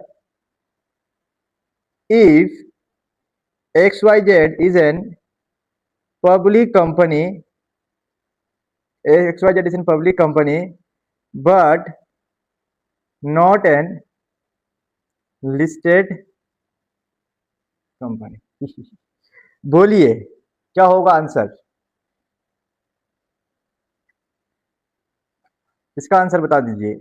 A: if XYZ is an public company, XYZ is in public company but not an listed company? बोलिए क्या होगा answer, इसका answer बता दीजिए।